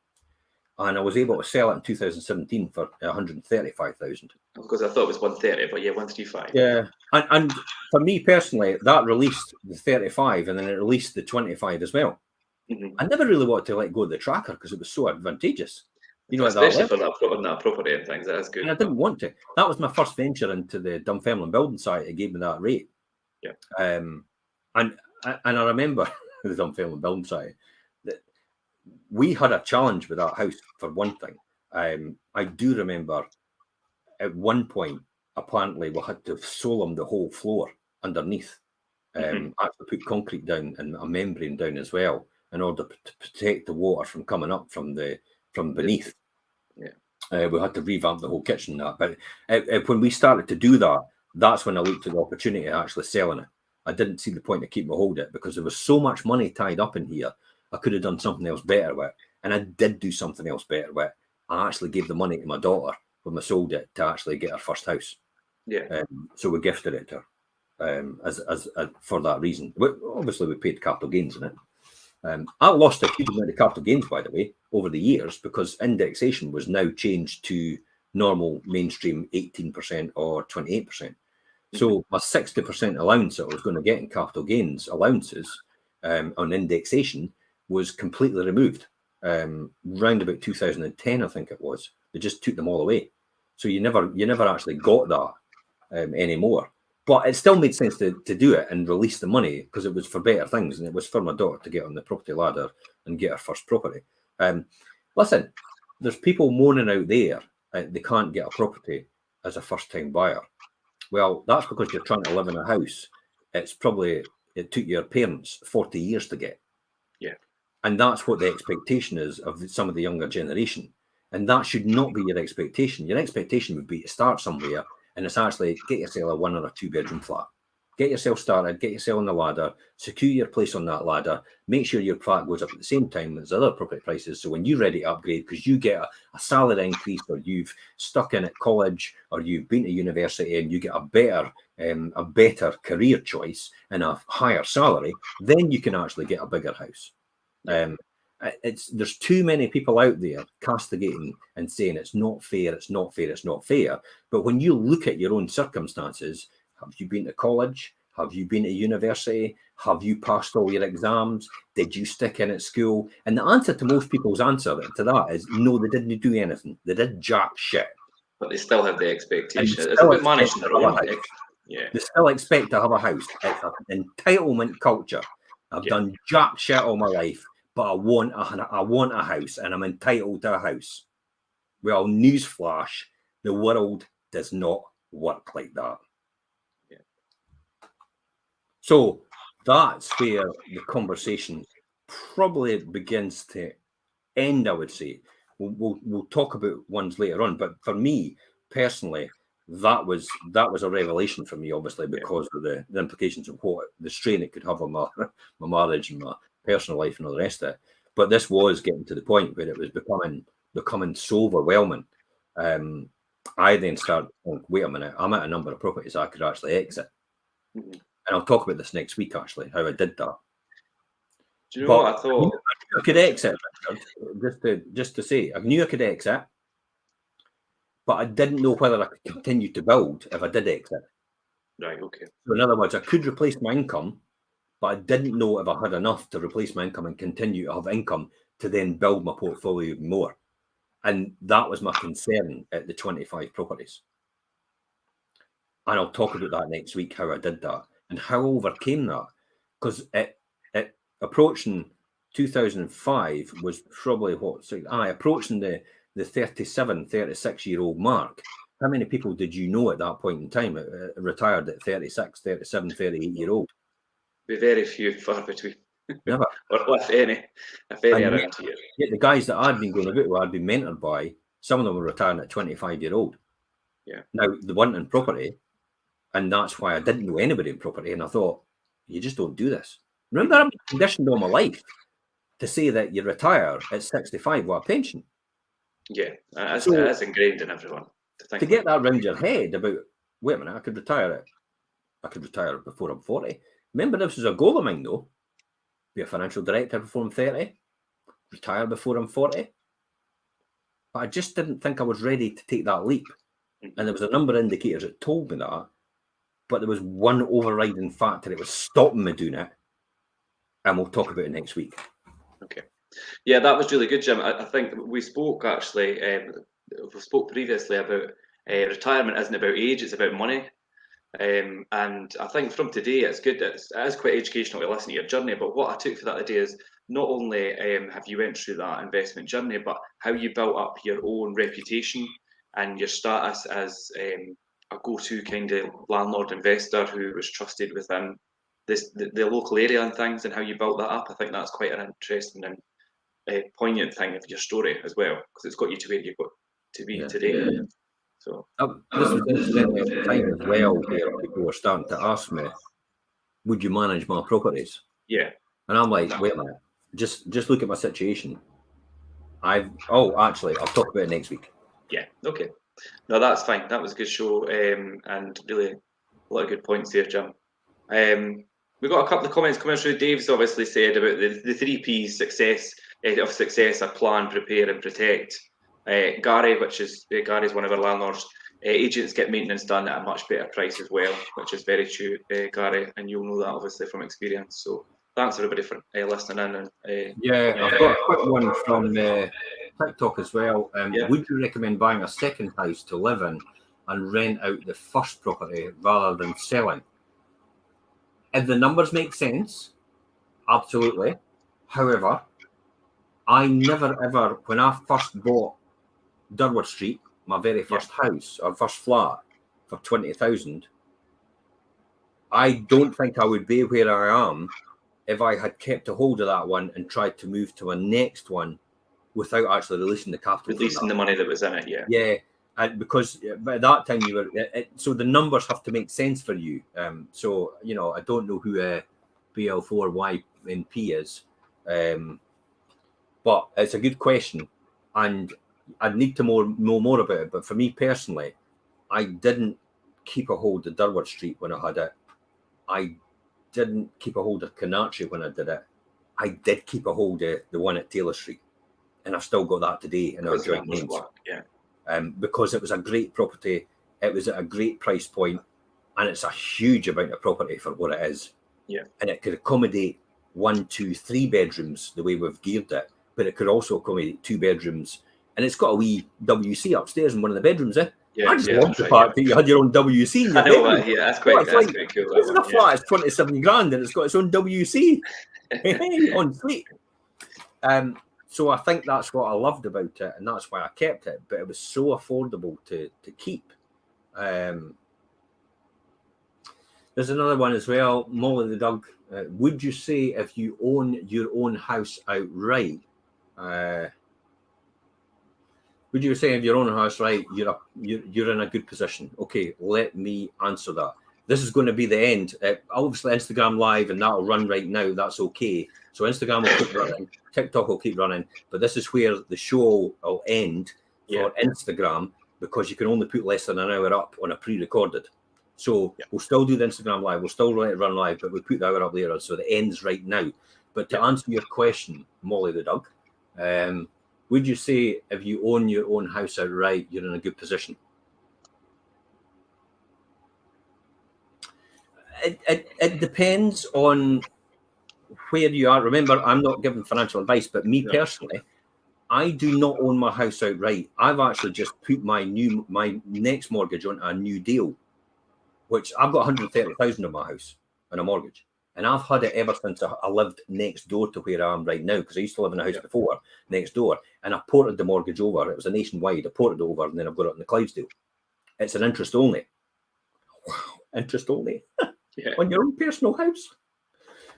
And I was able to sell it in 2017 for 135,000. Because I thought it was 130, but yeah, 135. Yeah, and for me personally, that released the 35, and then it released the 25 as well. I never really wanted to let go of the tracker because it was so advantageous. You know, especially for that property and things. That's good. And I didn't want to. That was my first venture into the Dunfermline building site. It gave me that rate. Yeah. And I remember the Dunfermline building site. We had a challenge with that house for one thing. I do remember at one point, apparently we had to solemn the whole floor underneath. Actually put concrete down and a membrane down as well in order to protect the water from coming up from beneath. Yeah. We had to revamp the whole kitchen. But when we started to do that, that's when I looked at the opportunity of actually selling it. I didn't see the point of keeping a hold of it because there was so much money tied up in here. I could have done something else better with it. And I did do something else better with it. I actually gave the money to my daughter when I sold it to actually get her first house. Yeah. So we gifted it to her as for that reason. Obviously, we paid capital gains in it. I lost a huge amount of capital gains, by the way, over the years because indexation was now changed to normal mainstream 18% or 28%. So my 60% allowance that I was going to get in capital gains allowances on indexation was completely removed. Round about 2010, I think it was. They just took them all away. So you never actually got that anymore. But it still made sense to do it and release the money because it was for better things and it was for my daughter to get on the property ladder and get her first property. Listen, there's people moaning out there they can't get a property as a first-time buyer. Well, that's because you're trying to live in a house. It took your parents 40 years to get. Yeah. And that's what the expectation is of some of the younger generation. And that should not be your expectation. Your expectation would be to start somewhere and it's actually get yourself a 1 or a 2-bedroom flat. Get yourself started, get yourself on the ladder, secure your place on that ladder, make sure your flat goes up at the same time as other property prices. So when you're ready to upgrade, because you get a salary increase or you've stuck in at college or you've been to university and you get a better career choice and a higher salary, then you can actually get a bigger house. There's too many people out there castigating and saying it's not fair, it's not fair, it's not fair. But when you look at your own circumstances, have you been to college? Have you been to university? Have you passed all your exams? Did you stick in at school? And the answer to most people's answer to that is no, they didn't do anything. They did jack shit. But they still have the expectation. It's about managing their own. Yeah. They still expect to have a house. It's an entitlement culture. I've done jack shit all my life, but I want a house and I'm entitled to a house. Well, newsflash, the world does not work like that. So that's where the conversation probably begins to end, I would say. We'll talk about ones later on, but for me personally, that was a revelation for me, obviously, because of the implications of what the strain it could have on my marriage and my personal life and all the rest of it. But this was getting to the point where it was becoming so overwhelming. I then started going, wait a minute, I'm at a number of properties I could actually exit. And I'll talk about this next week, actually, how I did that. Do you know what I thought? I could exit, Richard, just to say, I knew I could exit, but I didn't know whether I could continue to build if I did exit. Right, okay. So in other words, I could replace my income, but I didn't know if I had enough to replace my income and continue to have income to then build my portfolio even more. And that was my concern at the 25 properties. And I'll talk about that next week, how I did that and how I overcame that. Because it approaching 2005 was probably approaching the 37, 36-year-old mark. How many people did you know at that point in time retired at 36, 37, 38-year-old? Be very few, far between. Never. Or if any around here. Yet the guys that I'd been going about, who I'd been mentored by, some of them were retiring at 25-year-old. Yeah. Now, they weren't in property, and that's why I didn't know anybody in property, and I thought, you just don't do this. Remember, I'm conditioned all my life to say that you retire at 65 with a pension. Yeah, that's ingrained in everyone. To get that round your head about, wait a minute, I could retire before I'm 40. Remember, this was a goal of mine, though. Be a financial director before I'm 30. Retire before I'm 40. But I just didn't think I was ready to take that leap. And there was a number of indicators that told me that. But there was one overriding factor that was stopping me doing it. And we'll talk about it next week. Okay. Yeah, that was really good, Jim. I think we spoke actually, we spoke previously about retirement isn't about age, it's about money. And I think from today, it's good. It is quite educational to listen to your journey. But what I took for that today is not only have you went through that investment journey, but how you built up your own reputation and your status as a go-to kind of landlord investor who was trusted within the local area and things, and how you built that up. I think that's quite an interesting and poignant thing of your story as well, because it's got you to where you've got to be today. Yeah. So this was incidentally at the time as well, where people were starting to ask me, "Would you manage my properties?" Yeah, and I'm like, "Wait a minute, just look at my situation." Actually, I'll talk about it next week. Yeah, okay. No, that's fine. That was a good show, and really a lot of good points there, Jim. We've got a couple of comments coming through. Dave's obviously said about the 3 P's of success are plan, prepare, and protect. Gary, Gary's one of our landlords. Agents get maintenance done at a much better price as well, which is very true, Gary, and you'll know that obviously from experience. So thanks everybody for listening in. And I've got a quick one from TikTok as well. Would you recommend buying a second house to live in and rent out the first property rather than selling? If the numbers make sense, absolutely. However, I never ever, when I first bought Durward Street, my very first house or first flat for 20,000, I don't think I would be where I am if I had kept a hold of that one and tried to move to a next one without actually releasing the capital. Releasing the money that was in it, yeah. Yeah, and because by that time you were, so the numbers have to make sense for you. So, I don't know who BL4YNP is, but it's a good question. And I'd need to know more about it. But for me personally, I didn't keep a hold of Durward Street when I had it. I didn't keep a hold of Canarchy when I did it. I did keep a hold of the one at Taylor Street. And I've still got that today in our joint names. Yeah. Because it was a great property. It was at a great price point, and it's a huge amount of property for what it is. Yeah. And it could accommodate 1, 2, 3 bedrooms the way we've geared it, but it could also accommodate 2 bedrooms. And it's got a wee WC upstairs in one of the bedrooms, eh? Yeah, I just love the fact that you had your own WC in your bedroom. That's quite cool. It's a flat, it's 27 grand and it's got its own WC. On suite. So I think that's what I loved about it, and that's why I kept it. But it was so affordable to keep. There's another one as well, Molly the Doug. Would you say if you own your own house outright? Would you say if you own a house right, you're in a good position? Okay, let me answer that. This is going to be the end. Obviously, Instagram Live and that'll run right now. That's okay. So Instagram will keep running, TikTok will keep running, but this is where the show will end for Instagram. because you can only put less than an hour up on a pre-recorded. So we'll still do the Instagram live, we'll still let it run live, but we put the hour up later, so the ends right now. But to answer your question, Molly the Doug, would you say if you own your own house outright, you're in a good position? It depends on where you are. Remember, I'm not giving financial advice, but me personally, I do not own my house outright. I've actually just put my next mortgage on a new deal, which I've got 130,000 on my house on a mortgage. And I've had it ever since I lived next door to where I am right now, because I used to live in a house before, next door, and I ported the mortgage over. It was a nationwide. I ported it over, and then I've got it in the Clydesdale. It's an interest only. Wow, interest only on your own personal house.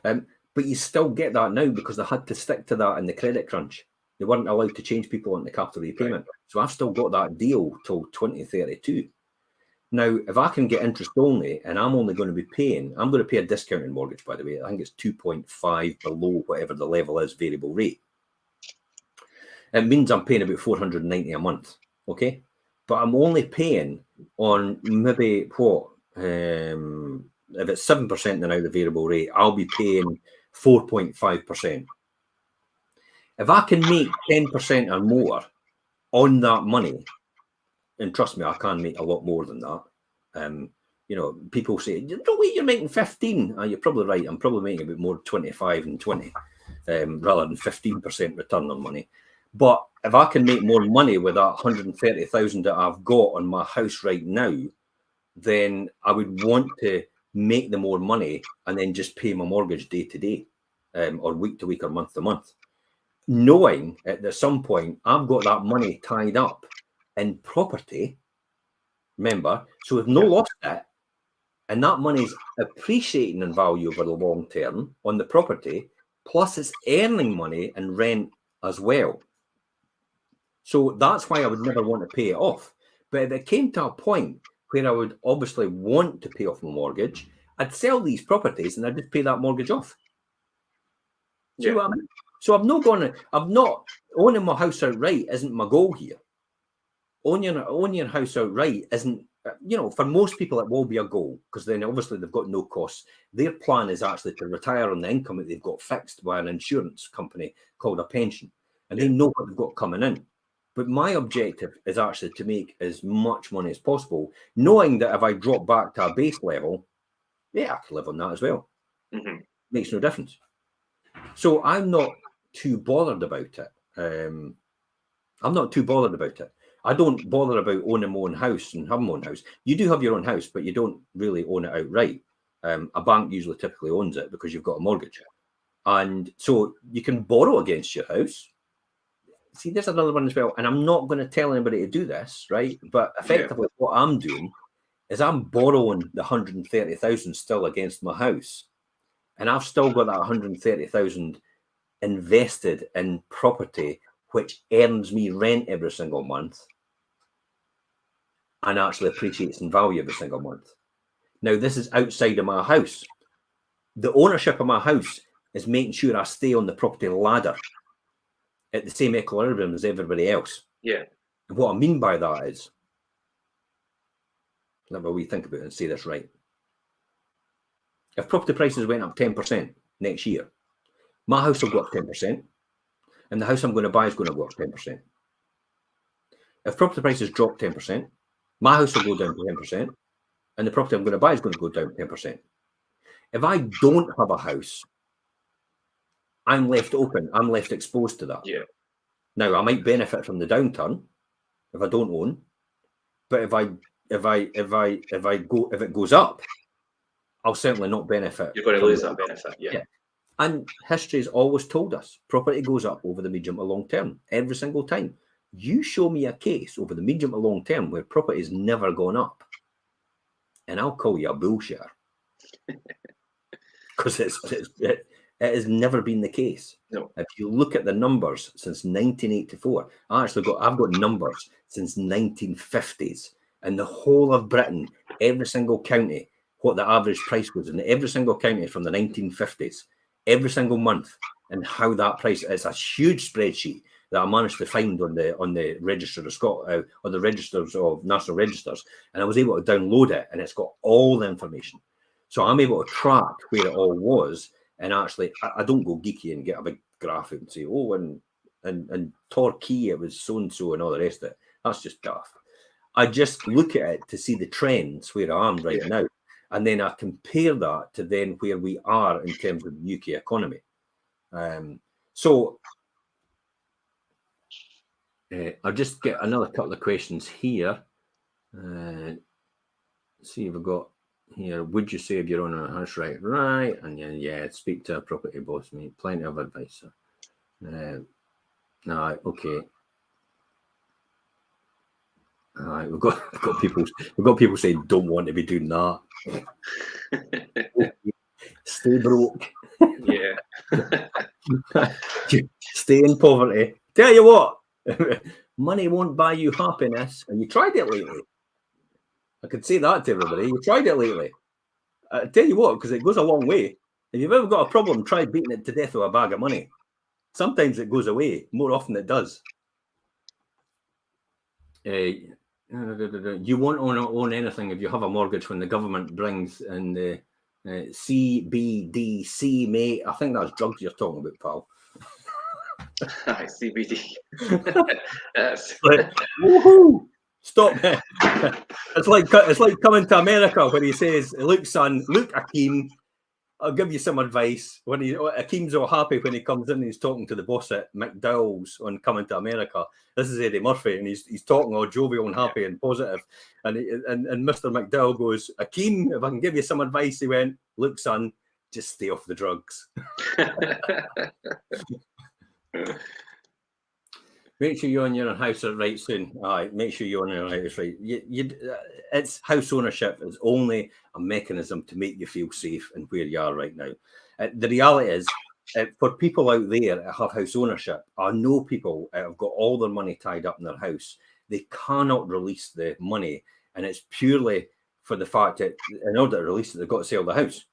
But you still get that now because they had to stick to that in the credit crunch. They weren't allowed to change people on the capital repayment. So I've still got that deal till 2032. Now, if I can get interest only, and I'm only going to be paying, I'm going to pay a discounted mortgage, by the way. I think it's 2.5 below whatever the level is, variable rate. It means I'm paying about $490 a month, okay? But I'm only paying on maybe what? If it's 7% now, the variable rate, I'll be paying 4.5%. If I can make 10% or more on that money, and trust me, I can make a lot more than that. You know, people say, no way, you're making 15. You're probably right. I'm probably making a bit more 25 and 20 rather than 15% return on money. But if I can make more money with that 130,000 that I've got on my house right now, then I would want to make the more money and then just pay my mortgage day to day, or week to week or month to month, knowing at some point I've got that money tied up in property. Remember, so we've no lost it, and that money's appreciating in value over the long term on the property, plus it's earning money and rent as well. So that's why I would never want to pay it off. But if it came to a point where I would obviously want to pay off my mortgage, I'd sell these properties and I'd just pay that mortgage off. See what I mean? So I'm not owning my house outright isn't my goal here. Owning your house outright isn't, you know, for most people it will be a goal, because then obviously they've got no costs. Their plan is actually to retire on the income that they've got fixed by an insurance company called a pension, and they know what they've got coming in. But my objective is actually to make as much money as possible, knowing that if I drop back to a base level, I can live on that as well. Makes no difference. So I'm not too bothered about it. I'm not too bothered about it. I don't bother about owning my own house and having my own house. You do have your own house, but you don't really own it outright. A bank usually typically owns it because you've got a mortgage. And so you can borrow against your house. See, there's another one as well. And I'm not going to tell anybody to do this, right? But effectively what I'm doing is I'm borrowing the 130,000 still against my house. And I've still got that 130,000 invested in property, which earns me rent every single month and actually appreciates in value every single month. Now, this is outside of my house. The ownership of my house is making sure I stay on the property ladder at the same equilibrium as everybody else. And what I mean by that is, let me think about it and say this right. If property prices went up 10% next year, my house will go up 10%. And the house I'm going to buy is going to go up 10%. If property prices drop 10%, my house will go down to 10%, and the property I'm going to buy is going to go down 10%. If I don't have a house, I'm left open. I'm left exposed to that. Now, I might benefit from the downturn if I don't own, but if it goes up, I'll certainly not benefit. You're going to lose that benefit. And history has always told us property goes up over the medium to long term every single time. You show me a case over the medium to long term where property has never gone up, and I'll call you a bullshitter, because it has never been the case. If you look at the numbers since 1984, I've got numbers since 1950s, and the whole of Britain, every single county, what the average price was in every single county from the 1950s. Every single month, and how that price is a huge spreadsheet that I managed to find on the Register of Scotland, or the registers of National Registers, and I was able to download it, and it's got all the information. So I'm able to track where it all was, and actually I don't go geeky and get a big graphic and say, oh, and Torquay, it was so and so and all the rest of it. That's just daft. I just look at it to see the trends where I am right now, and then I compare that to then where we are in terms of the UK economy. So I'll just get another couple of questions here. See if we've got here. Would you save your own house? Right, and yeah, speak to a property boss, mate. Plenty of advice. No, okay. All right, we've got people saying don't want to be doing that. Stay broke. Yeah. Stay in poverty. Tell you what, money won't buy you happiness. And you tried it lately. I could say that to everybody. You tried it lately. I tell you what, because it goes a long way. If you've ever got a problem, try beating it to death with a bag of money. Sometimes it goes away. More often it does. You won't own anything if you have a mortgage when the government brings in the CBDC, mate. I think that's drugs you're talking about, pal. CBD. Woohoo! Stop. It's like coming to America where he says, "Look, son, look, Akeem, I'll give you some advice." When Akeem's all happy when he comes in and he's talking to the boss at McDowell's on Coming to America. This is Eddie Murphy, and he's talking all jovial and happy and positive. And Mr. McDowell goes, "Akeem, if I can give you some advice," he went, "Look, son, just stay off the drugs." Make sure you own your house right soon. All right, make sure you own your house right. It's house ownership is only a mechanism to make you feel safe and where you are right now. The reality is, for people out there that have house ownership, I know people that have got all their money tied up in their house. They cannot release the money, and it's purely for the fact that in order to release it, they've got to sell the house.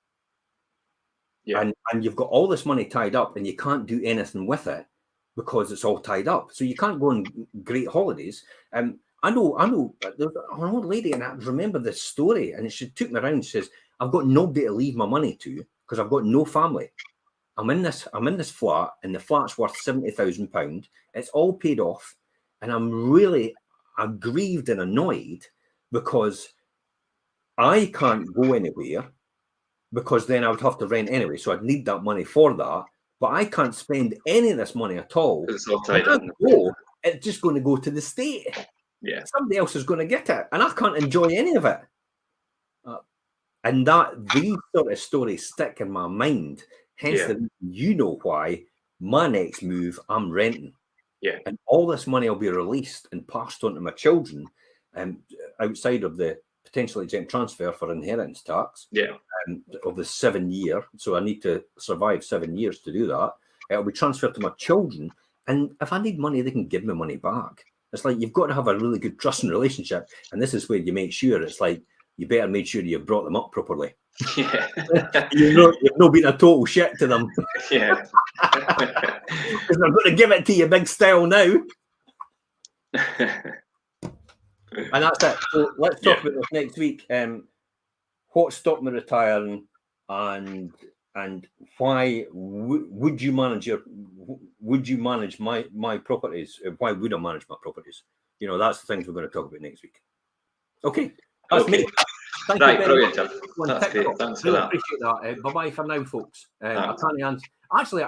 Yeah. And you've got all this money tied up, and you can't do anything with it, because it's all tied up. So you can't go on great holidays. I know, there's an old lady, and I remember this story, and she took me around. She says, "I've got nobody to leave my money to because I've got no family. I'm in this flat, and the flat's worth £70,000. It's all paid off, and I'm grieved and annoyed because I can't go anywhere, because then I would have to rent anyway. So I'd need that money for that. But I can't spend any of this money at all. It's all tied up. It's just going to go to the state. Yeah. Somebody else is going to get it, and I can't enjoy any of it." And these sort of stories stick in my mind. Hence, you know why my next move, I'm renting. Yeah. And all this money will be released and passed on to my children, outside of the potential exempt transfer for inheritance tax. Yeah. Of the 7 year. So I need to survive 7 years to do that. It'll be transferred to my children. And if I need money, they can give me money back. It's like you've got to have a really good trusting relationship. And this is where you make sure it's like you better make sure you've brought them up properly. Yeah. You've not been a total shit to them. Yeah. Because I'm going to give it to you big style now. And that's it. So let's talk about this next week. What stopped me retiring, and why would you manage my properties? Why would I manage my properties? You know, that's the things we're going to talk about next week. Okay, that's me. Thank you very much. That's great. Thanks for that. Appreciate that. Bye bye for now, folks. I can't answer. Actually,